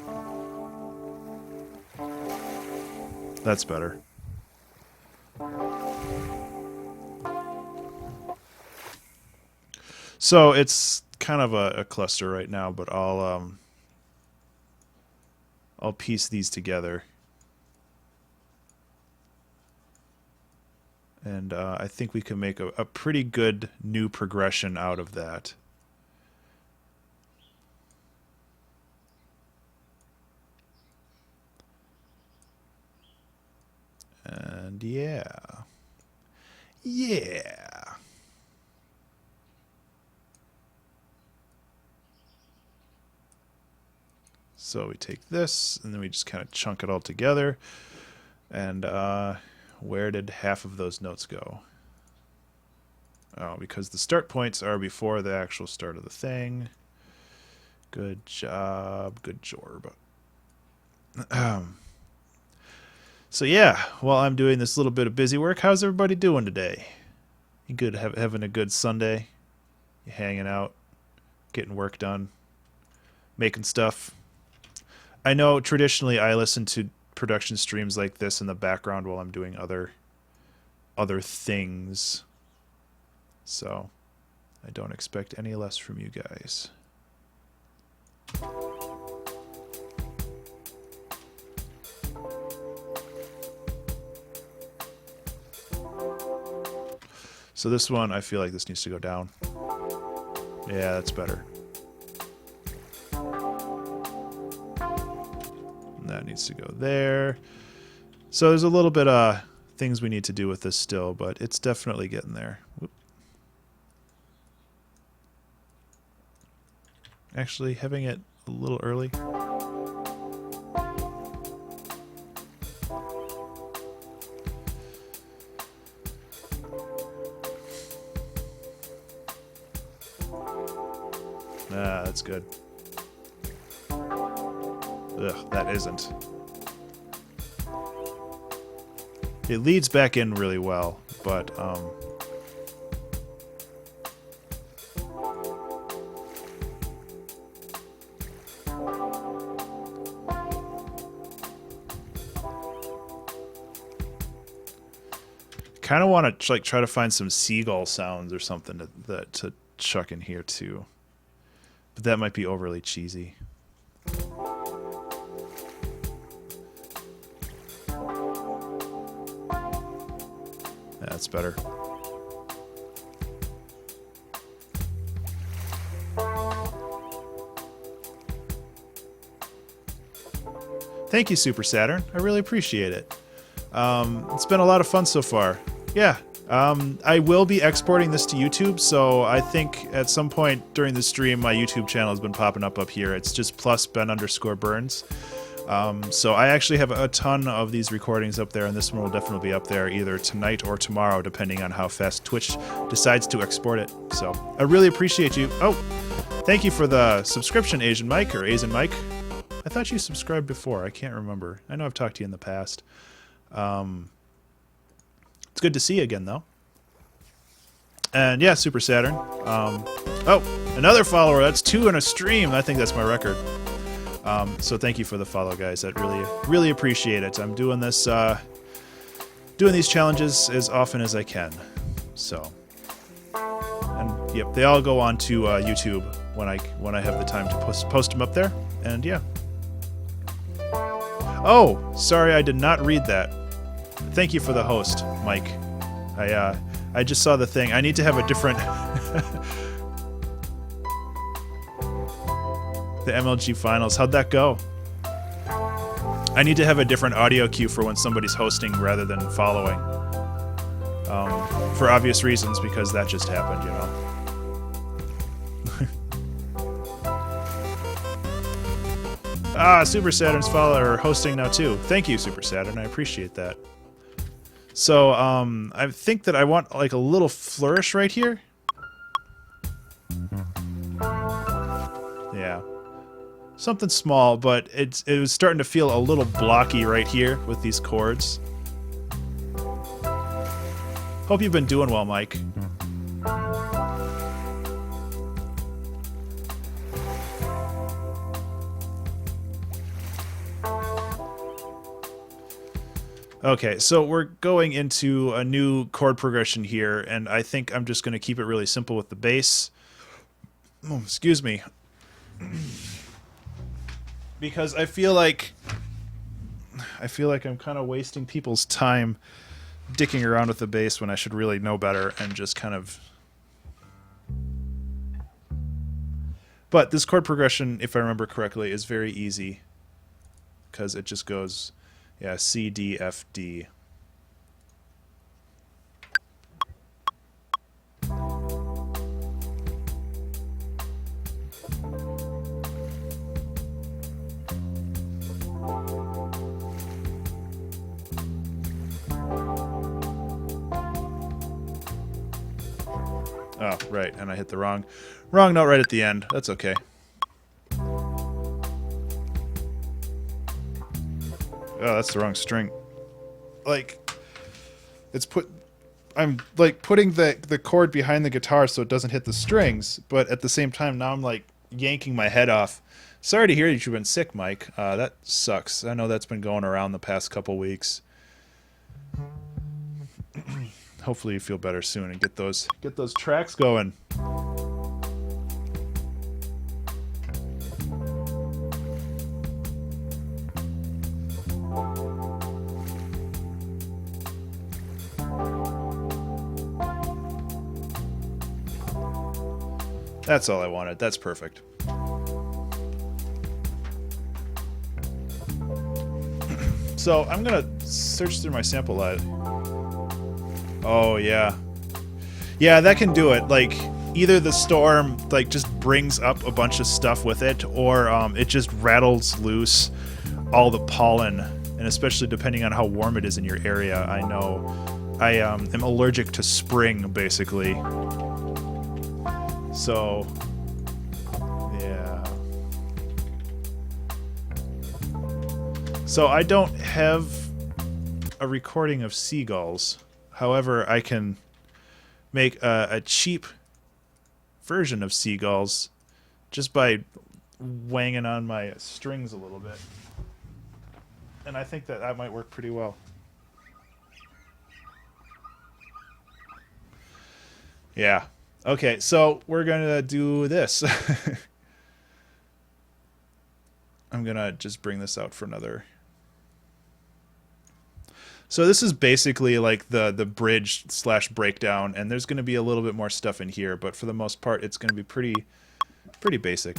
That's better. So it's kind of a cluster right now, but I'll piece these together. And I think we can make a pretty good new progression out of that. And yeah. Yeah. So we take this, and then we just kind of chunk it all together. And where did half of those notes go? Oh, because the start points are before the actual start of the thing. Good job. Good job. So yeah, while I'm doing this little bit of busy work, how's everybody doing today? You good? Having a good Sunday? You hanging out, getting work done, making stuff? I know traditionally I listen to production streams like this in the background while I'm doing other things. So I don't expect any less from you guys. So this one, I feel like this needs to go down. Yeah, that's better. And that needs to go there. So there's a little bit of things we need to do with this still, but it's definitely getting there. Whoop. Actually, having it a little early. Ah, that's good. Ugh, that isn't. It leads back in really well, but kind of want to like try to find some seagull sounds or something to chuck in here too. But that might be overly cheesy. That's better. Thank you, Super Saturn. I really appreciate it. It's been a lot of fun so far. Yeah. I will be exporting this to YouTube, so I think at some point during the stream, my YouTube channel has been popping up here. It's just +Ben_Burns. So I actually have a ton of these recordings up there, and this one will definitely be up there either tonight or tomorrow, depending on how fast Twitch decides to export it. So I really appreciate you. Oh, thank you for the subscription, Asian Mike, or Asian Mike. I thought you subscribed before. I can't remember. I know I've talked to you in the past. It's good to see you again, though. And yeah, Super Saturn. Oh, another follower. That's 2 in a stream. I think that's my record. So thank you for the follow, guys. I really appreciate it. I'm doing this, doing these challenges as often as I can. So, and yep, they all go on to YouTube when I have the time to post them up there. And yeah. Oh, sorry, I did not read that. Thank you for the host, Mike. I just saw the thing. I need to have a different. The MLG Finals. How'd that go? I need to have a different audio cue for when somebody's hosting rather than following. For obvious reasons, because that just happened, you know. Super Saturn's follower hosting now too. Thank you, Super Saturn. I appreciate that. So, I think that I want like a little flourish right here. Yeah. Something small, but it was starting to feel a little blocky right here with these chords. Hope you've been doing well, Mike. Okay, so we're going into a new chord progression here, and I think I'm just going to keep it really simple with the bass. Oh, excuse me. Because I feel like I'm kind of wasting people's time dicking around with the bass when I should really know better and just kind of... But this chord progression, if I remember correctly, is very easy. Because it just goes, yeah, C, D, F, D. Oh, right, and I hit the wrong note right at the end. That's okay. Oh, that's the wrong string. Like, I'm like putting the chord behind the guitar so it doesn't hit the strings, but at the same time now I'm like yanking my head off Sorry to hear that you've been sick, Mike. That sucks. I know that's been going around the past couple weeks. Hopefully you feel better soon and get those tracks going. That's all I wanted. That's perfect. So I'm gonna search through my sample live. Oh yeah, yeah, that can do it. Like either the storm like just brings up a bunch of stuff with it, or it just rattles loose all the pollen, and especially depending on how warm it is in your area. I know I am allergic to spring basically. So, yeah. So I don't have a recording of seagulls. However, I can make a cheap version of seagulls just by wanging on my strings a little bit. And I think that might work pretty well. Yeah. Okay, so we're gonna do this. I'm gonna just bring this out for another. So this is basically like the bridge / breakdown, and there's gonna be a little bit more stuff in here, but for the most part, it's gonna be pretty basic.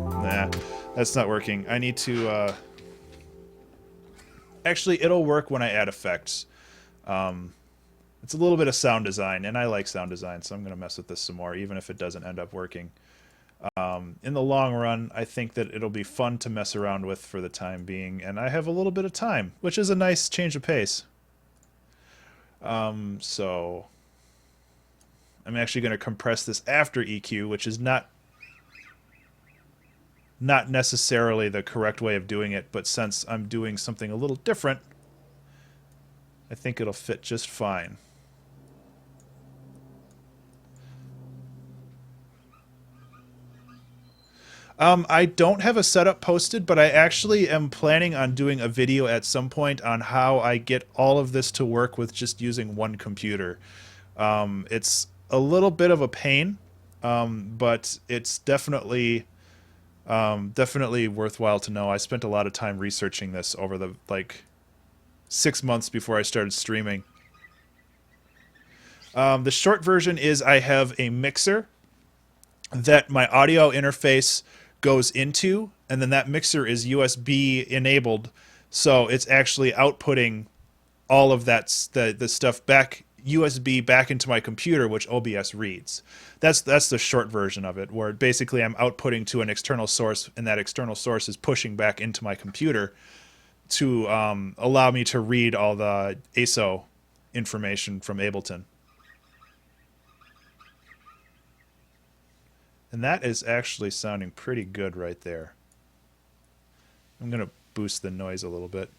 Nah. That's not working. I need to, Actually, it'll work when I add effects. It's a little bit of sound design, and I like sound design, so I'm going to mess with this some more, even if it doesn't end up working. In the long run, I think that it'll be fun to mess around with for the time being, and I have a little bit of time, which is a nice change of pace. So I'm actually going to compress this after EQ, which is not necessarily the correct way of doing it, but since I'm doing something a little different, I think it'll fit just fine. I don't have a setup posted, but I actually am planning on doing a video at some point on how I get all of this to work with just using one computer. It's a little bit of a pain, but it's definitely worthwhile to know. I spent a lot of time researching this over the 6 months before I started streaming. The short version is I have a mixer that my audio interface goes into, and then that mixer is USB enabled, so it's actually outputting all of that the stuff back USB back into my computer, which OBS reads. That's the short version of it, where basically I'm outputting to an external source, and that external source is pushing back into my computer to allow me to read all the ASO information from Ableton. And that is actually sounding pretty good right there. I'm going to boost the noise a little bit.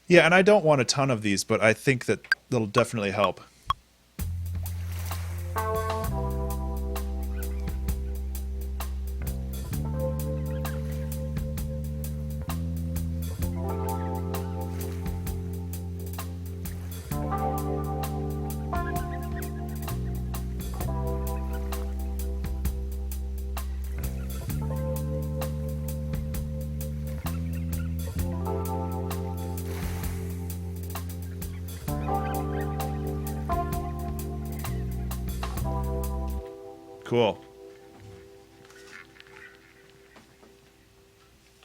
Yeah, and I don't want a ton of these, but I think that that'll definitely help. Cool.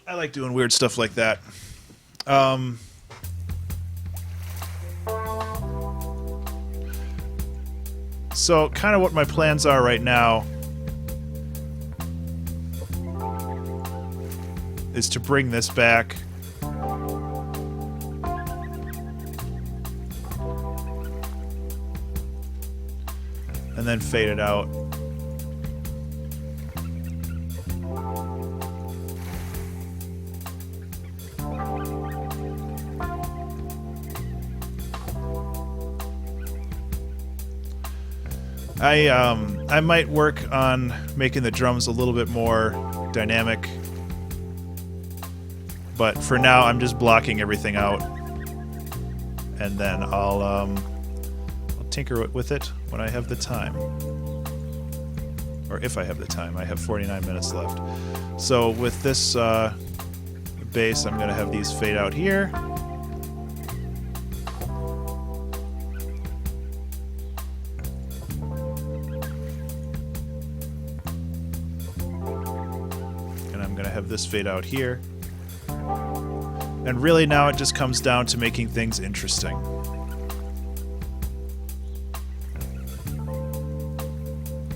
I like doing weird stuff like that. So kind of what my plans are right now is to bring this back. And then fade it out. I might work on making the drums a little bit more dynamic, but for now I'm just blocking everything out, and then I'll tinker with it when I have the time, or if I have the time. I have 49 minutes left. So with this bass, I'm going to have these fade out here. Have this fade out here. And really now it just comes down to making things interesting.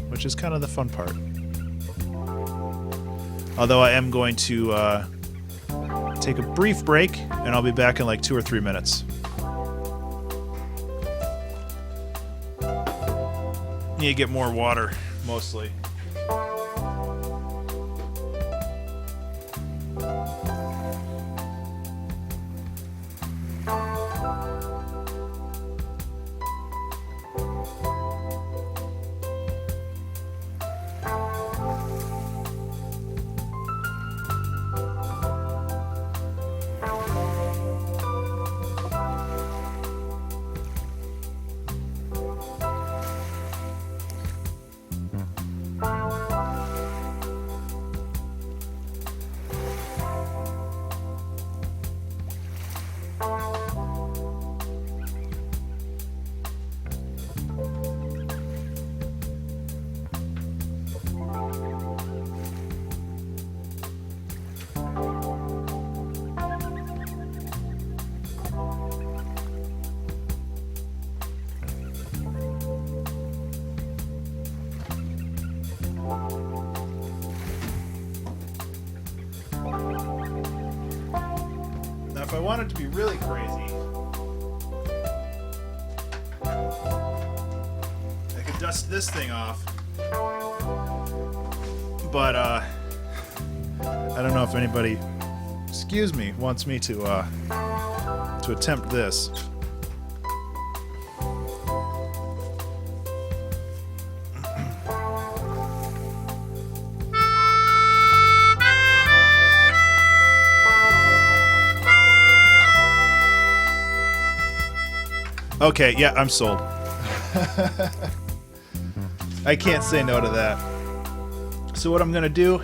Which is kind of the fun part. Although I am going to take a brief break, and I'll be back in like 2 or 3 minutes. Need to get more water, mostly. If I want it to be really crazy, I could dust this thing off. But I don't know if anybody, excuse me, wants me to attempt this. Okay, yeah, I'm sold. I can't say no to that. So what I'm going to do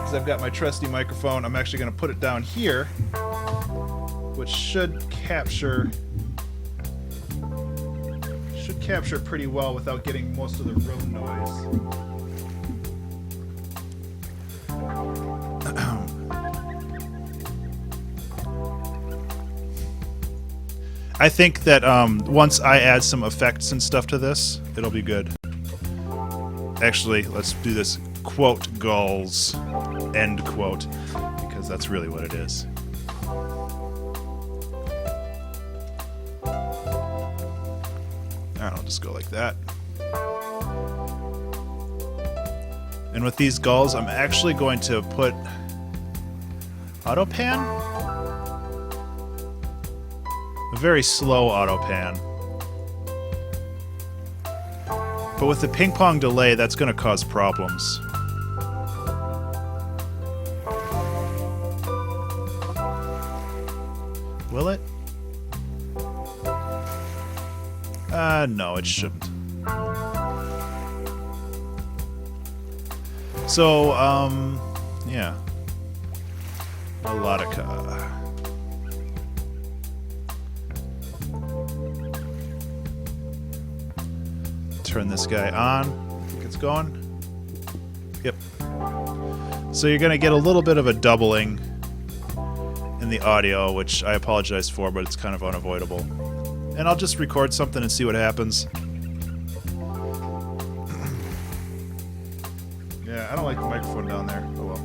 is I've got my trusty microphone. I'm actually going to put it down here, which should capture pretty well without getting most of the room noise. I think that once I add some effects and stuff to this, it'll be good. Actually, let's do this quote gulls, end quote, because that's really what it is. I'll just go like that. And with these gulls, I'm actually going to put auto pan. A very slow auto pan. But with the ping pong delay, that's going to cause problems. Will it? No, it shouldn't. So, yeah. Melodica. Turn this guy on. I think it's going. Yep. So you're going to get a little bit of a doubling in the audio, which I apologize for, but it's kind of unavoidable. And I'll just record something and see what happens. Yeah, I don't like the microphone down there. Oh well.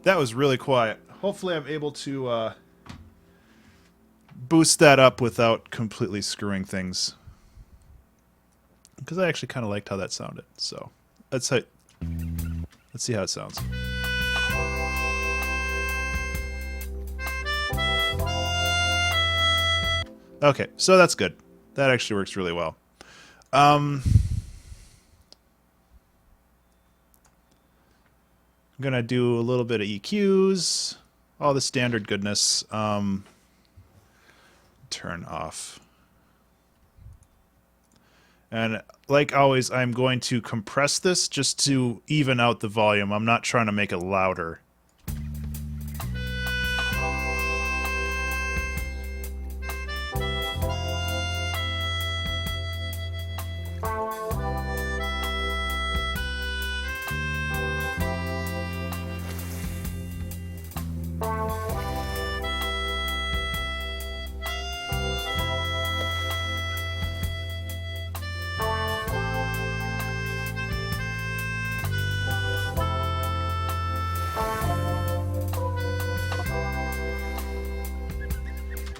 That was really quiet. Hopefully I'm able to boost that up without completely screwing things. Because I actually kind of liked how that sounded. So let's see how it sounds. Okay, so that's good. That actually works really well. I'm going to do a little bit of EQs, all the standard goodness. Turn off. And like always, I'm going to compress this just to even out the volume. I'm not trying to make it louder.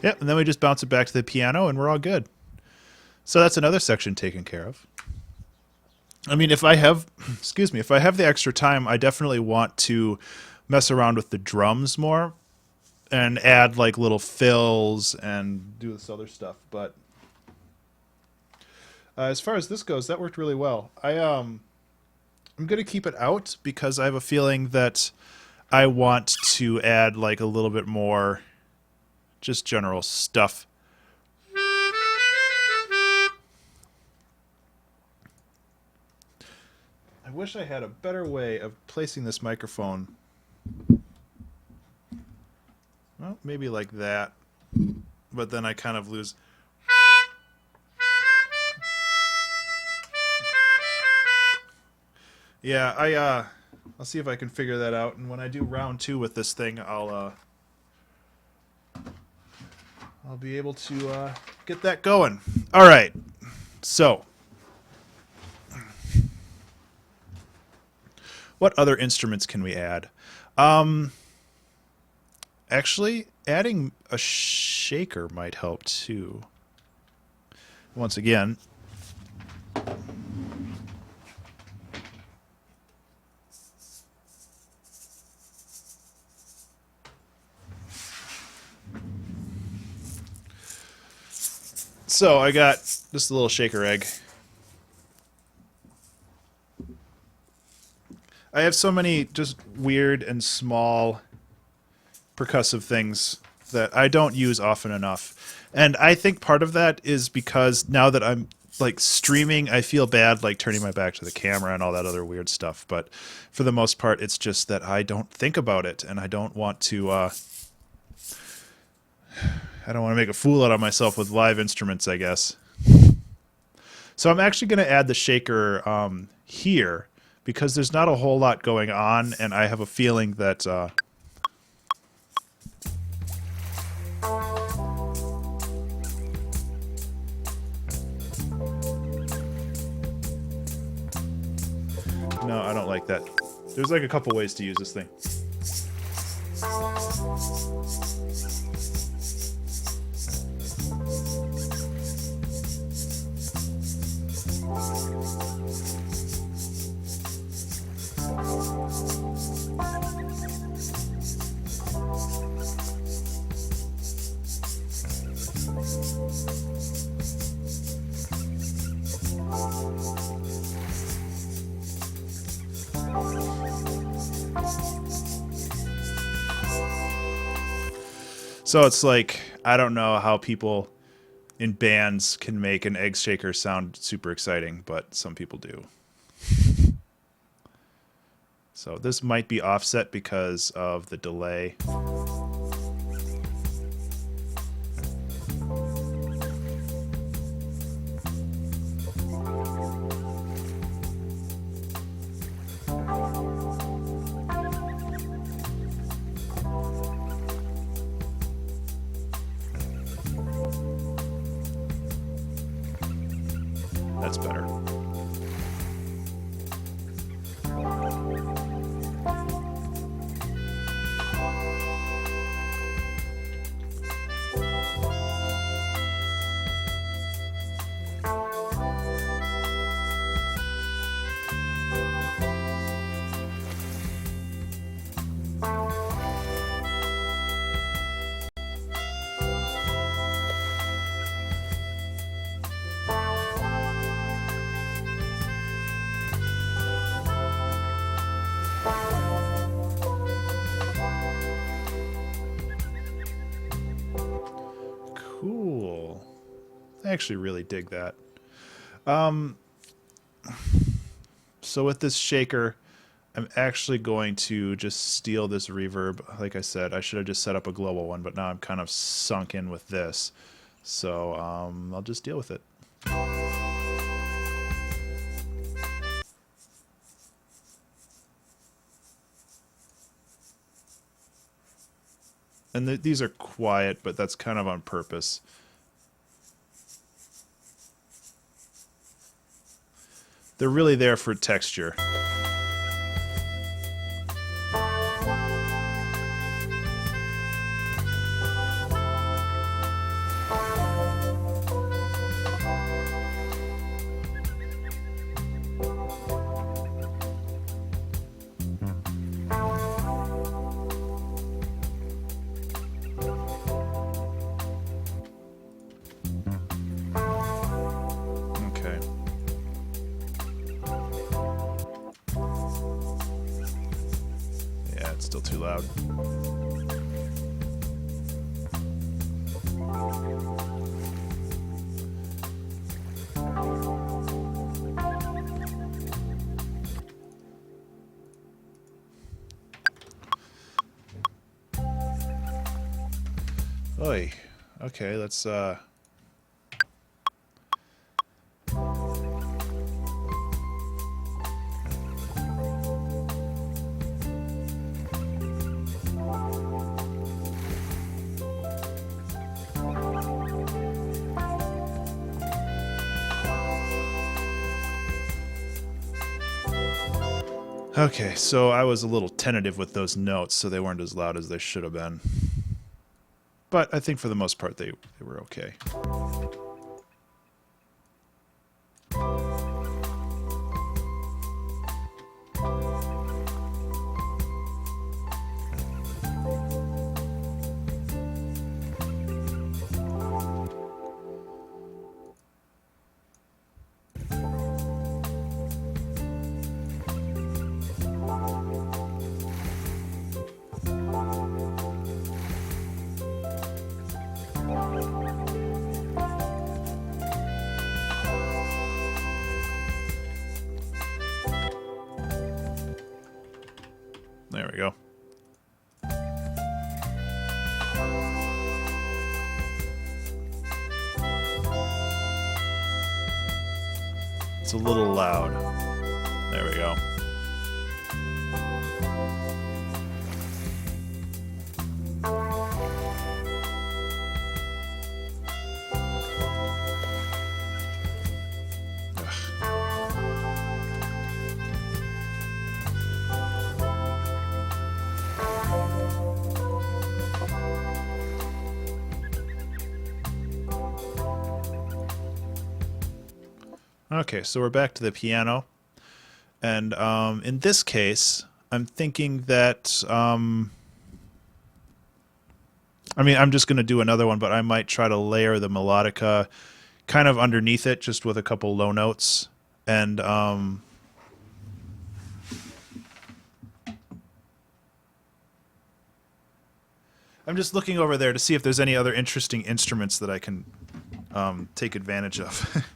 Yep, and then we just bounce it back to the piano and we're all good. So that's another section taken care of. I mean, if I have, excuse me, if I have the extra time, I definitely want to mess around with the drums more and add like little fills and do this other stuff. But as far as this goes, that worked really well. I'm going to keep it out because I have a feeling that I want to add like a little bit more just general stuff. I wish I had a better way of placing this microphone. Well, maybe like that. But then I kind of lose. Yeah, I'll see if I can figure that out, and when I do round 2 with this thing, I'll be able to get that going. All right, so what other instruments can we add? Actually, adding a shaker might help too. Once again. So I got just a little shaker egg. I have so many just weird and small percussive things that I don't use often enough. And I think part of that is because now that I'm like streaming, I feel bad like turning my back to the camera and all that other weird stuff. But for the most part, it's just that I don't think about it and I don't want to make a fool out of myself with live instruments, I guess. So I'm actually going to add the shaker here because there's not a whole lot going on, and I have a feeling that no, I don't like that. There's like a couple ways to use this thing. So it's like, I don't know how people in bands can make an egg shaker sound super exciting, but some people do. So this might be offset because of the delay. That's better. I actually really dig that. So with this shaker, I'm actually going to just steal this reverb. Like I said, I should have just set up a global one, but now I'm kind of sunk in with this. So I'll just deal with it. And these are quiet, but that's kind of on purpose. They're really there for texture. Okay. Yeah, it's still too loud. Oy. Okay, let's Okay, so I was a little tentative with those notes, so they weren't as loud as they should have been. But I think for the most part they were okay. There we go. It's a little loud. There we go. Okay, so we're back to the piano. And in this case, I'm thinking that, I mean, I'm just going to do another one, but I might try to layer the melodica kind of underneath it, just with a couple low notes. And I'm just looking over there to see if there's any other interesting instruments that I can take advantage of.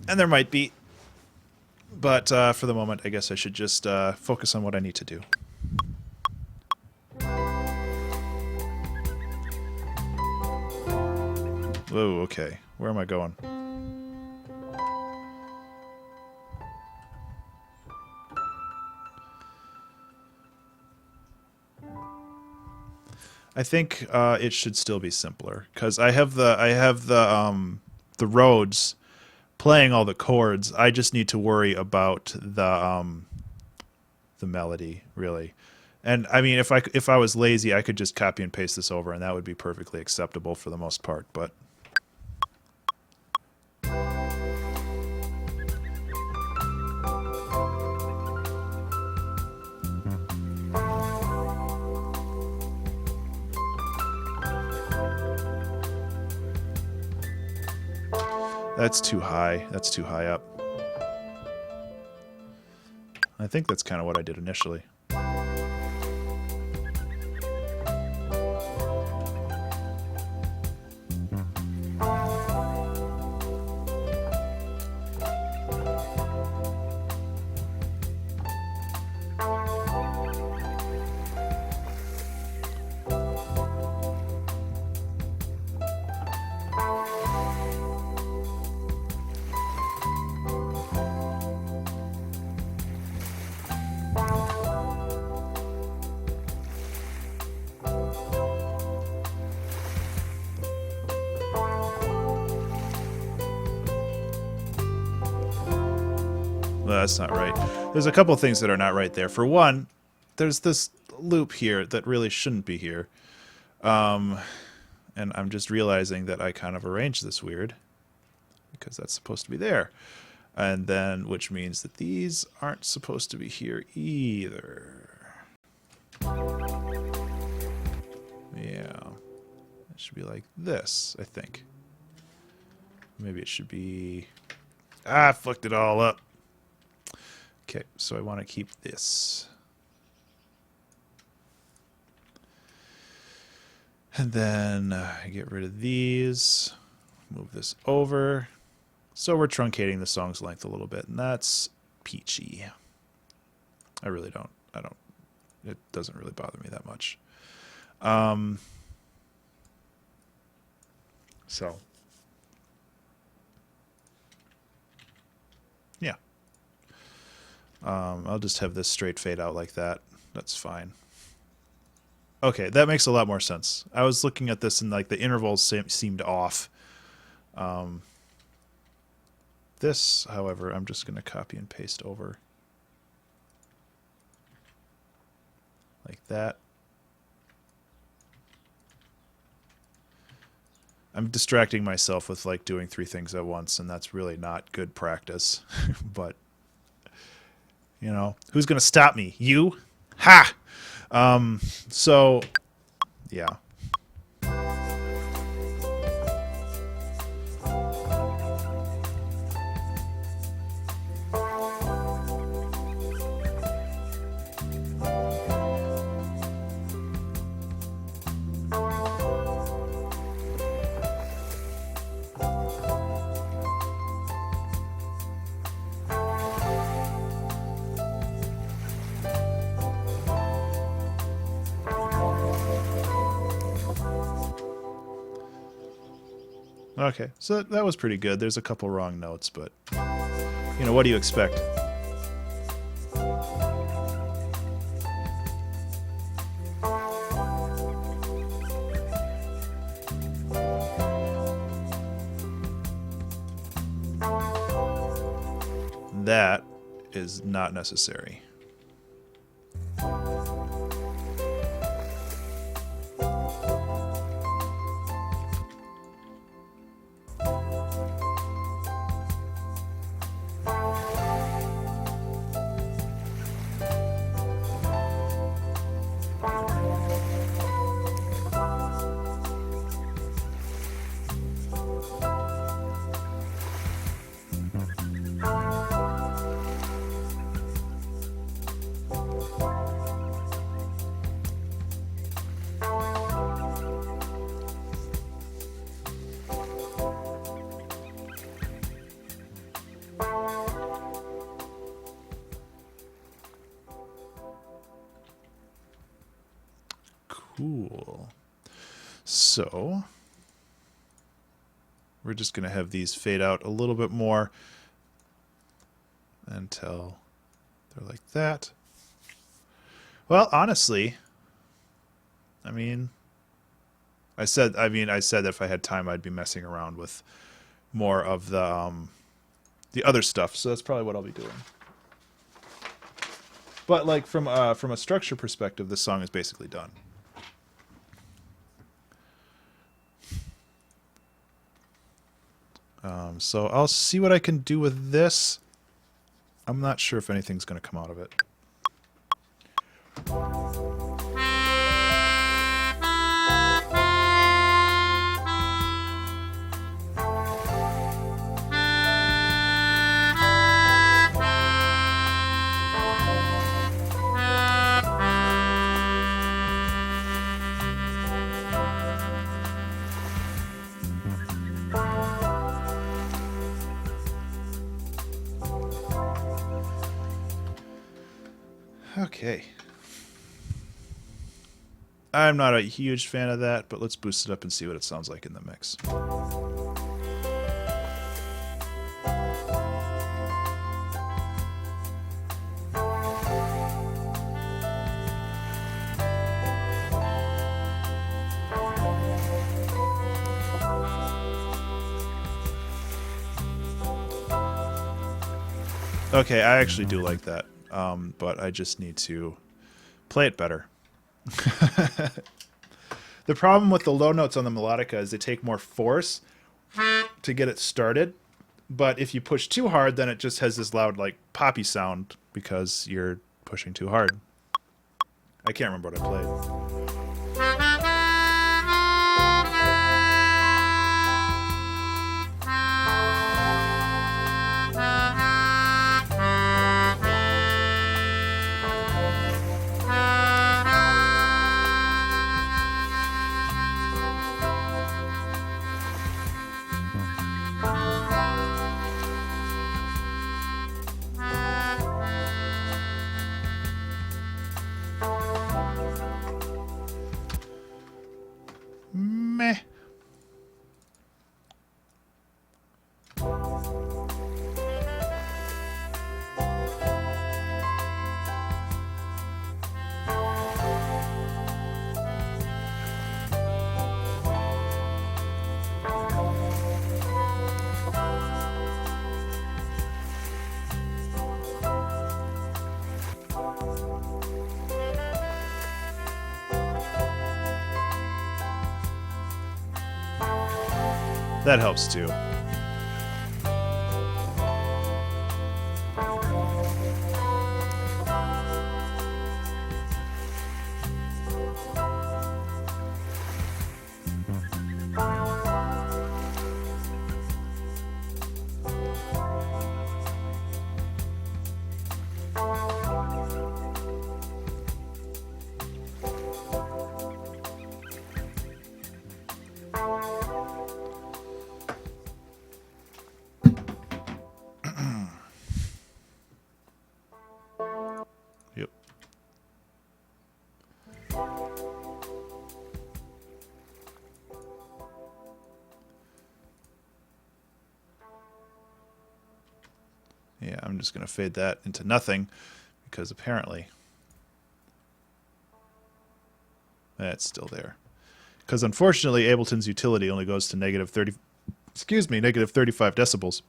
And there might be. But for the moment, I guess I should just focus on what I need to do. Whoa, okay. Where am I going? I think it should still be simpler because I have the Rhodes playing all the chords. I just need to worry about the melody, really. And I mean, if I was lazy, I could just copy and paste this over, and that would be perfectly acceptable for the most part. But that's too high. That's too high up. I think that's kind of what I did initially. that's not right. There's a couple things that are not right there. For one, there's this loop here that really shouldn't be here. And I'm just realizing that I kind of arranged this weird because that's supposed to be there. And then, which means that these aren't supposed to be here either. Yeah. It should be like this, I think. Maybe it should be... I fucked it all up. Okay, so I want to keep this. And then I get rid of these. Move this over. So we're truncating the song's length a little bit, and that's peachy. I don't, it doesn't really bother me that much. So, yeah. I'll just have this straight fade out like that. That's fine. Okay, that makes a lot more sense. I was looking at this and like the intervals seemed off. This, however, I'm just going to copy and paste over. Like that. I'm distracting myself with like doing 3 things at once, and that's really not good practice. But, you know, who's going to stop me? You? Ha! So, yeah. Okay, so that was pretty good. There's a couple wrong notes, but, you know, what do you expect? That is not necessary. Cool. So we're just going to have these fade out a little bit more until they're like that. Well, honestly, I said that if I had time, I'd be messing around with more of the other stuff. So that's probably what I'll be doing. But like from a structure perspective, this song is basically done. So I'll see what I can do with this. I'm not sure if anything's going to come out of it. Okay. I'm not a huge fan of that, but let's boost it up and see what it sounds like in the mix. Okay, I actually do like that, but I just need to play it better. The problem with the low notes on the melodica is they take more force to get it started, but if you push too hard, then it just has this loud, like, poppy sound because you're pushing too hard. I can't remember what I played. Meh. That helps too. Yep. Yeah, I'm just going to fade that into nothing because apparently that's still there. Because unfortunately, Ableton's utility only goes to negative 35 decibels,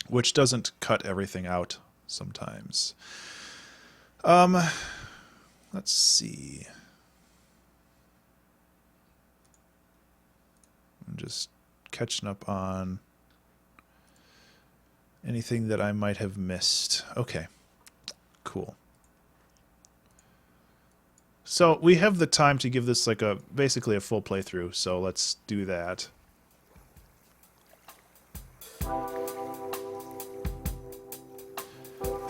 which doesn't cut everything out sometimes. Let's see. I'm just catching up on anything that I might have missed. Okay, cool. So we have the time to give this like basically a full playthrough, so let's do that.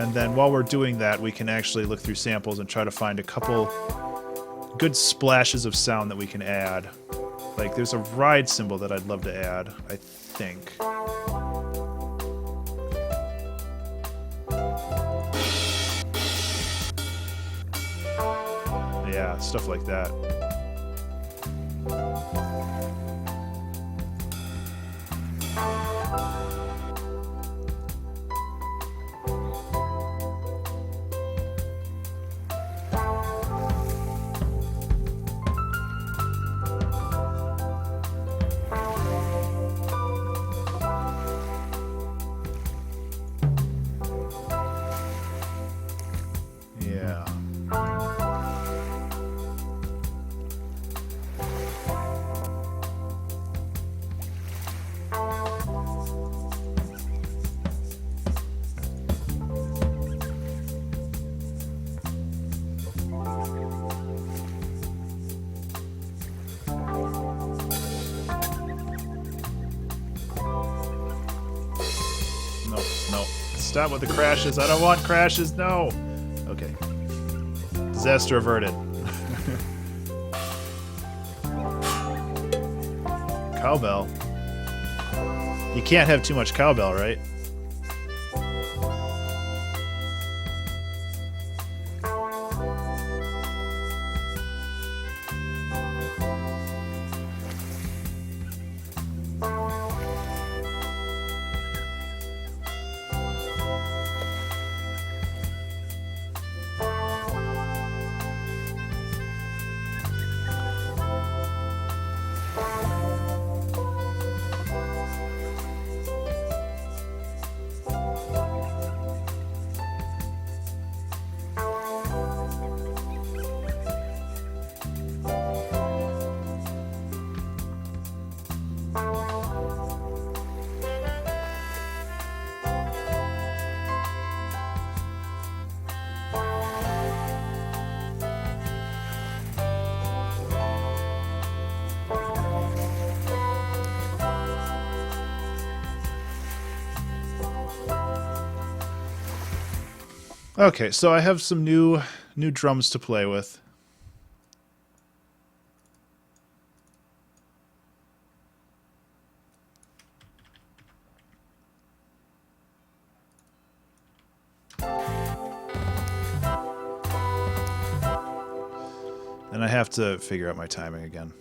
And then while we're doing that, we can actually look through samples and try to find a couple good splashes of sound that we can add. Like there's a ride cymbal that I'd love to add, I think. Yeah, stuff like that. Yeah. No. Stop with the crashes. I don't want crashes. No. Okay. Disaster averted. Cowbell. You can't have too much cowbell, right? Okay, so I have some new drums to play with. And I have to figure out my timing again.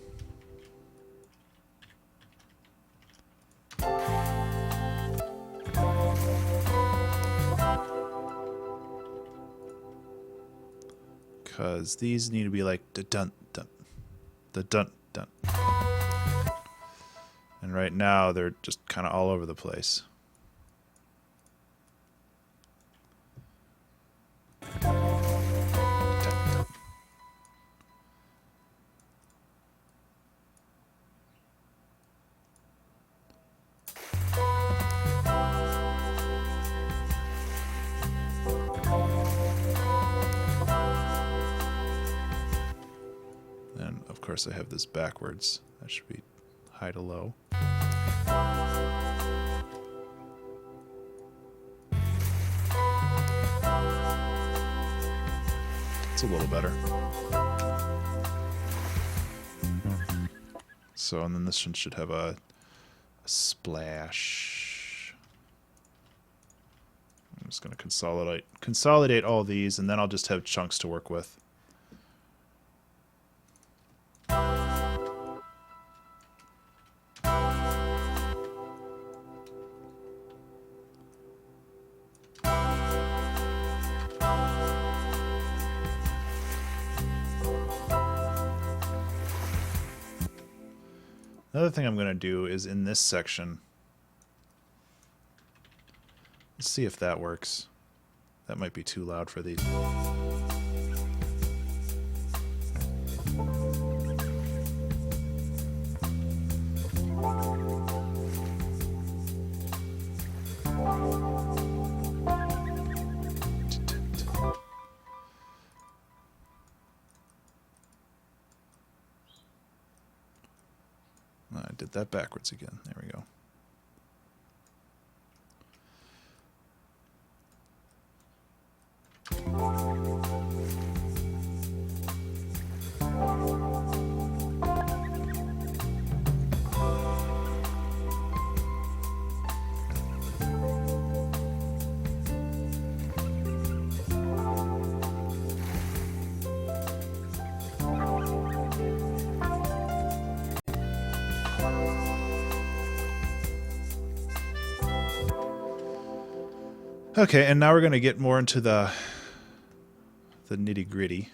Because these need to be like da-dun, dun, da-dun, dun. And right now, they're just kind of all over the place. And of course, I have this backwards. That should be high to low. It's a little better. So, and then this one should have a splash. I'm just going to consolidate all these, and then I'll just have chunks to work with. Another thing I'm going to do is in this section. Let's see if that works. That might be too loud for these. I did that backwards again. There we go. Okay, and now we're going to get more into the nitty-gritty.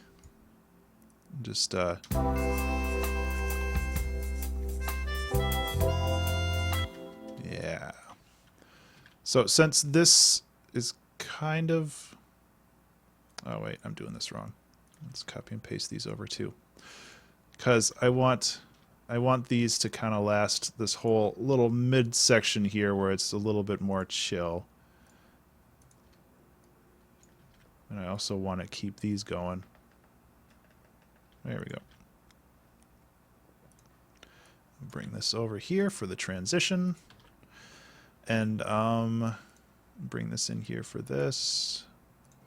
Just yeah. So since this is kind of, oh wait, I'm doing this wrong. Let's copy and paste these over too, because I want these to kind of last this whole little mid-section here where it's a little bit more chill. And I also want to keep these going. There we go. Bring this over here for the transition. And bring this in here for this.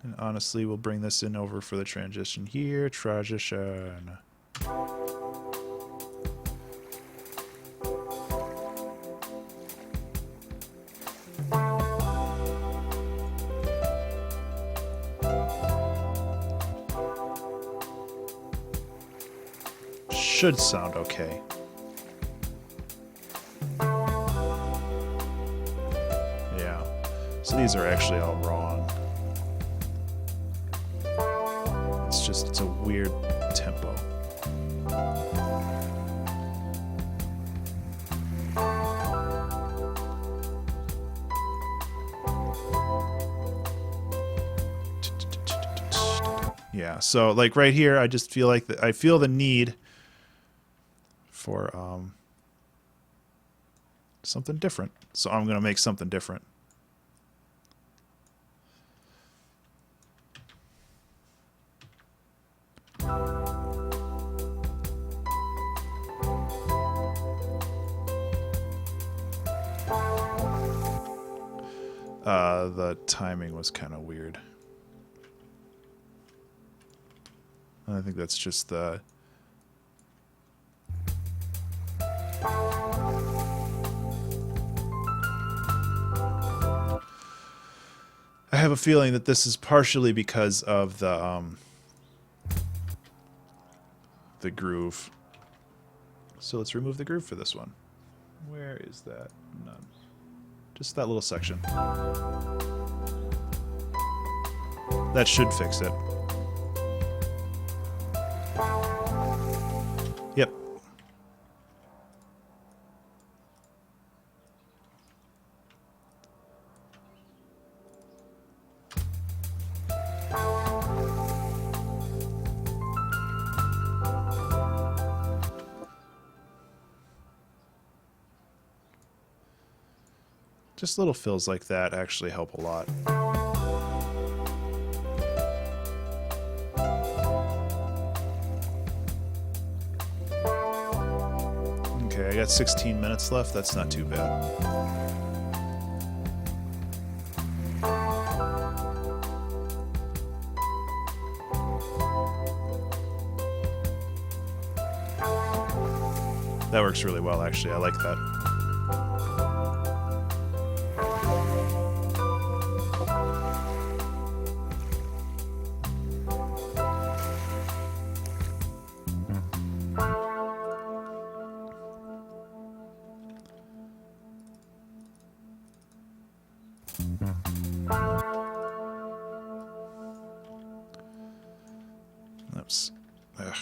And honestly, we'll bring this in over for the transition here. Transition. Should sound okay. Yeah. So these are actually all wrong. It's a weird tempo. Yeah, so like right here, I just feel like I feel the need for something different. So I'm going to make something different. The timing was kind of weird. I think that's just the... I have a feeling that this is partially because of the groove. So let's remove the groove for this one. Where is that? None. Just that little section. That should fix it. Yep. Just little fills like that actually help a lot. Okay, I got 16 minutes left. That's not too bad. That works really well, actually. I like that. Oops. Ugh.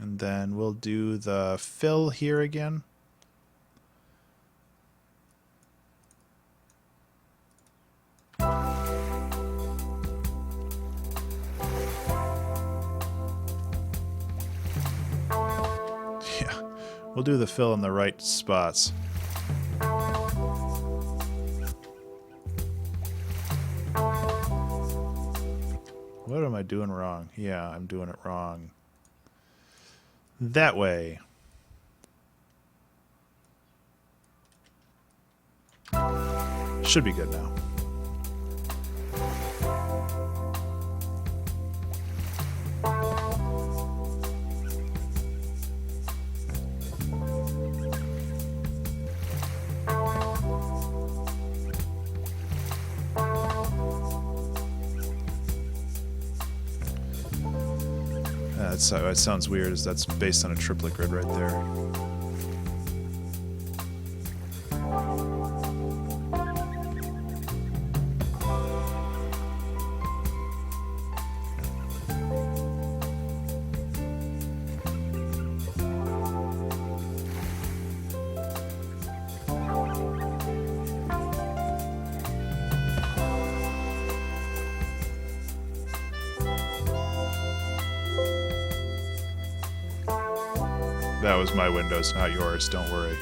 And then we'll do the fill here again. Yeah, we'll do the fill in the right spots. What am I doing wrong? Yeah, I'm doing it wrong. That way. Should be good now. It sounds weird as that's based on a triplet grid right there. That was my Windows, not yours. Don't worry.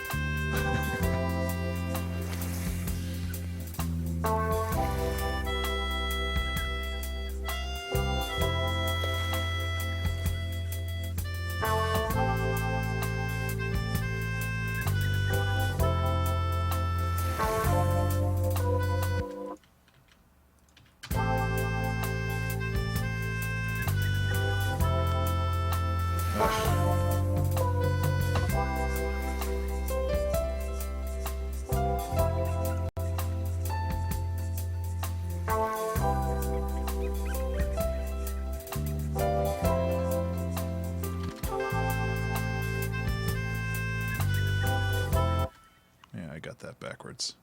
Yeah, I got that backwards.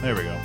There we go.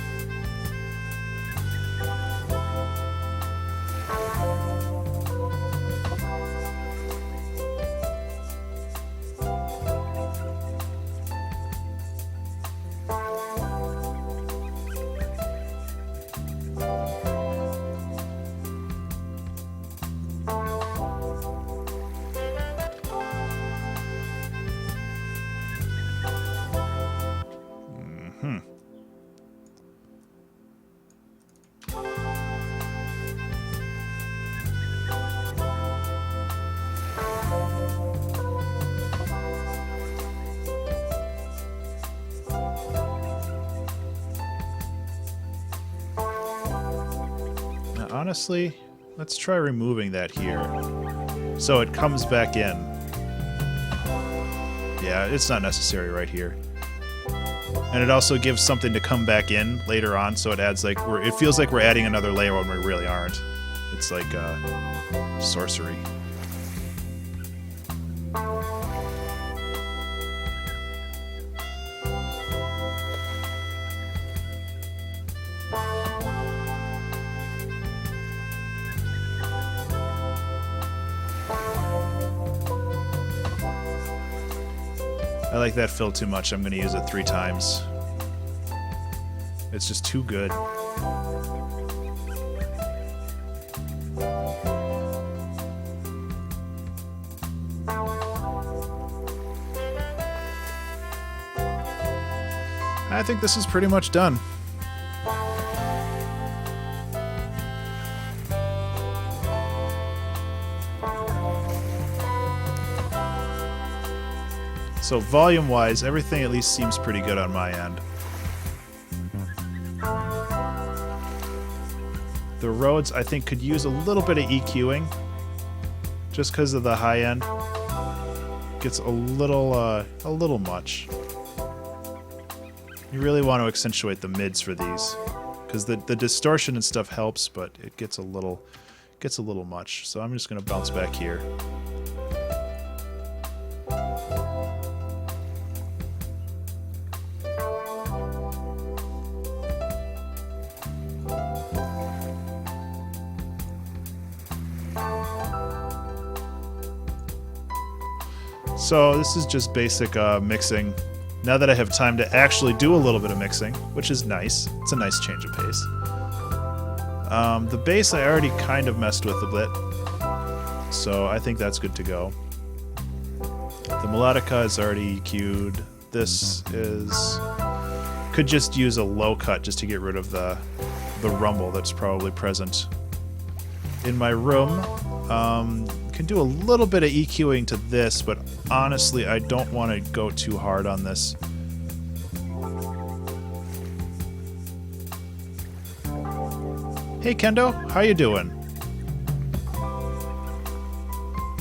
honestly, let's try removing that here. So it comes back in. Yeah, it's not necessary right here. And it also gives something to come back in later on, so it adds like it feels like we're adding another layer when we really aren't. It's like sorcery. I like that fill too much. I'm going to use it 3 times. It's just too good. I think this is pretty much done. So volume-wise, everything at least seems pretty good on my end. The Rhodes, I think, could use a little bit of EQing, just because of the high end. Gets a little much. You really want to accentuate the mids for these, because the distortion and stuff helps, but it gets a little much. So I'm just going to bounce back here. So this is just basic mixing. Now that I have time to actually do a little bit of mixing, which is nice. It's a nice change of pace. The bass I already kind of messed with a bit, so I think that's good to go. The melodica is already EQ'd. This is... could just use a low cut just to get rid of the rumble that's probably present in my room. Can do a little bit of EQing to this, but honestly, I don't want to go too hard on this. Hey Kendo, how you doing?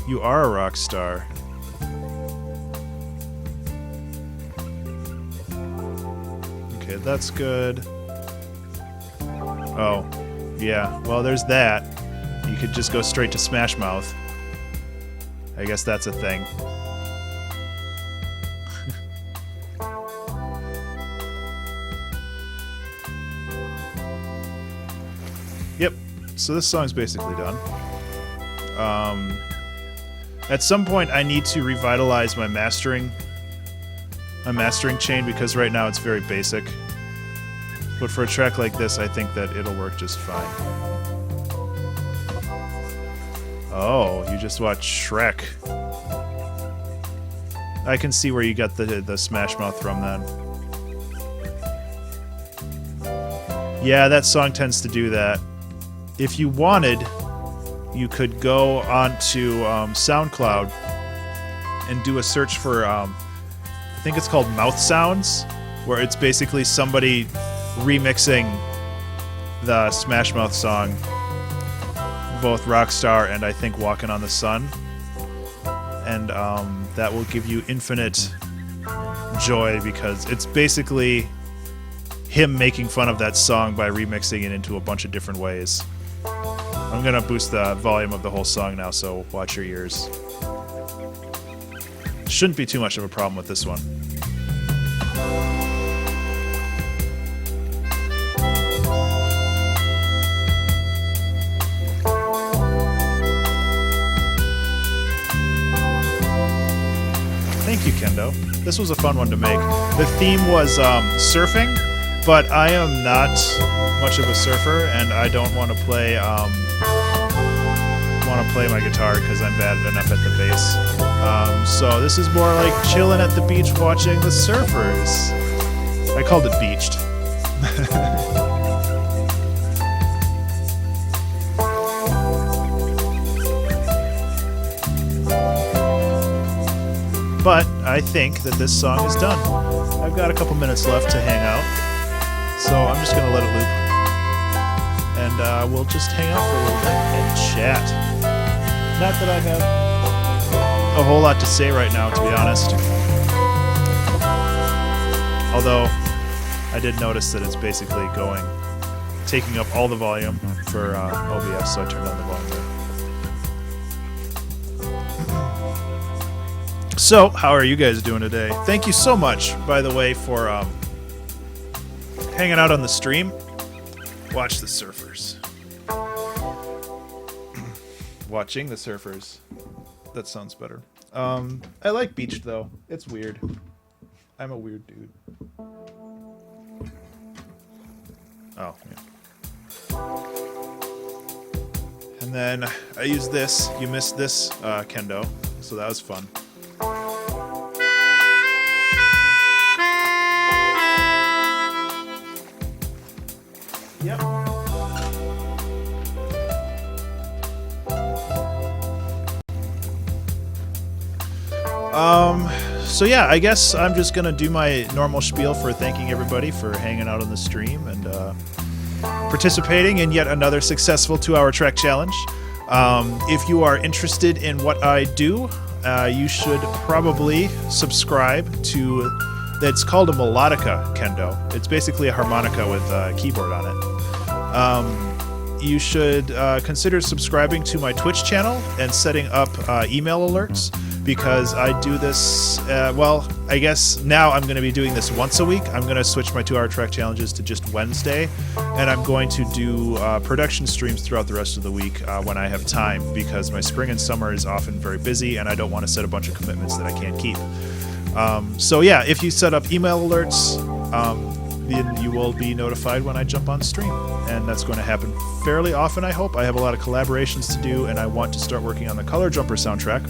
You are a rock star. Okay, that's good. Oh, yeah, well there's that. You could just go straight to Smash Mouth. I guess that's a thing. Yep, so this song's basically done. At some point I need to revitalize my mastering chain, because right now it's very basic. But for a track like this, I think that it'll work just fine. Oh, you just watched Shrek. I can see where you got the Smash Mouth from then. Yeah, that song tends to do that. If you wanted, you could go onto SoundCloud and do a search for, I think it's called Mouth Sounds, where it's basically somebody remixing the Smash Mouth song, both Rockstar and I think Walkin' on the Sun, and that will give you infinite joy, because it's basically him making fun of that song by remixing it into a bunch of different ways. I'm gonna boost the volume of the whole song now, so watch your ears. Shouldn't be too much of a problem with this one. Thank you, Kendo. This was a fun one to make. The theme was surfing, but I am not much of a surfer, and I don't want to play my guitar because I'm bad enough at the bass. So this is more like chilling at the beach watching the surfers. I called it beached. But I think that this song is done. I've got a couple minutes left to hang out, so I'm just going to let it loop. And and we'll just hang out for a little bit and chat. Not that I have a whole lot to say right now, to be honest. Although, I did notice that it's basically taking up all the volume for OBS, so I turned on the volume there. So, how are you guys doing today? Thank you so much, by the way, for hanging out on the stream. Watch the surfers. Watching the surfers. That sounds better. I like beach, though. It's weird. I'm a weird dude. Oh, yeah. And then I used this. You missed this, Kendo. So that was fun. Yep. So yeah, I guess I'm just gonna do my normal spiel for thanking everybody for hanging out on the stream and participating in yet another successful 2-hour Trek challenge. If you are interested in what I do, you should probably subscribe to. It's called a melodica, Kendo. It's basically a harmonica with a keyboard on it. You should consider subscribing to my Twitch channel and setting up email alerts, because I do this, well, I guess now I'm going to be doing this once a week. I'm going to switch my 2-hour Trek challenges to just Wednesday, and I'm going to do production streams throughout the rest of the week when I have time, because my spring and summer is often very busy, and I don't want to set a bunch of commitments that I can't keep. So yeah, if you set up email alerts, then you will be notified when I jump on stream, and that's going to happen fairly often, I hope. I have a lot of collaborations to do, and I want to start working on the Color Jumper soundtrack.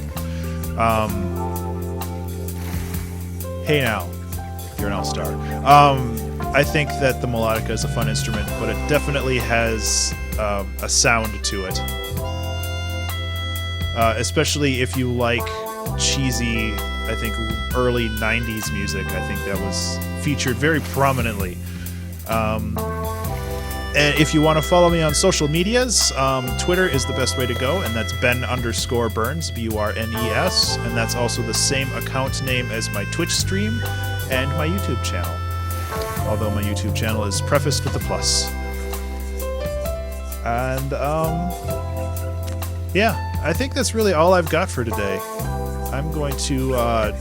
Hey now, you're an all-star. I think that the melodica is a fun instrument, but it definitely has a sound to it. Especially if you like cheesy, I think, early 90s music. I think that was featured very prominently. And if you want to follow me on social medias, Twitter is the best way to go, and that's Ben_Burns, B-U-R-N-E-S, and that's also the same account name as my Twitch stream and my YouTube channel. Although my YouTube channel is prefaced with a plus. And, yeah, I think that's really all I've got for today. I'm going to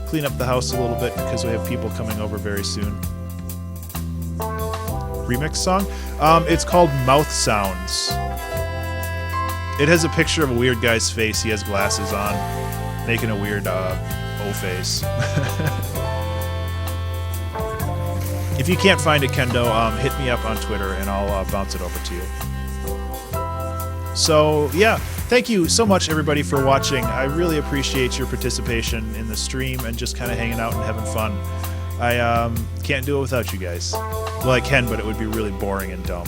clean up the house a little bit because we have people coming over very soon. Remix song? It's called Mouth Sounds. It has a picture of a weird guy's face. He has glasses on, making a weird O face. If you can't find it, Kendo, hit me up on Twitter and I'll bounce it over to you. So, yeah, thank you so much, everybody, for watching. I really appreciate your participation in the stream and just kind of hanging out and having fun. I can't do it without you guys. Well, I can, but it would be really boring and dumb.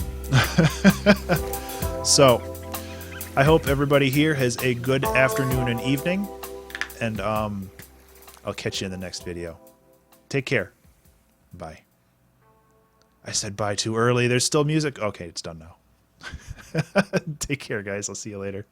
So, I hope everybody here has a good afternoon and evening, and I'll catch you in the next video. Take care. Bye. I said bye too early. There's still music. Okay, it's done now. Take care, guys. I'll see you later.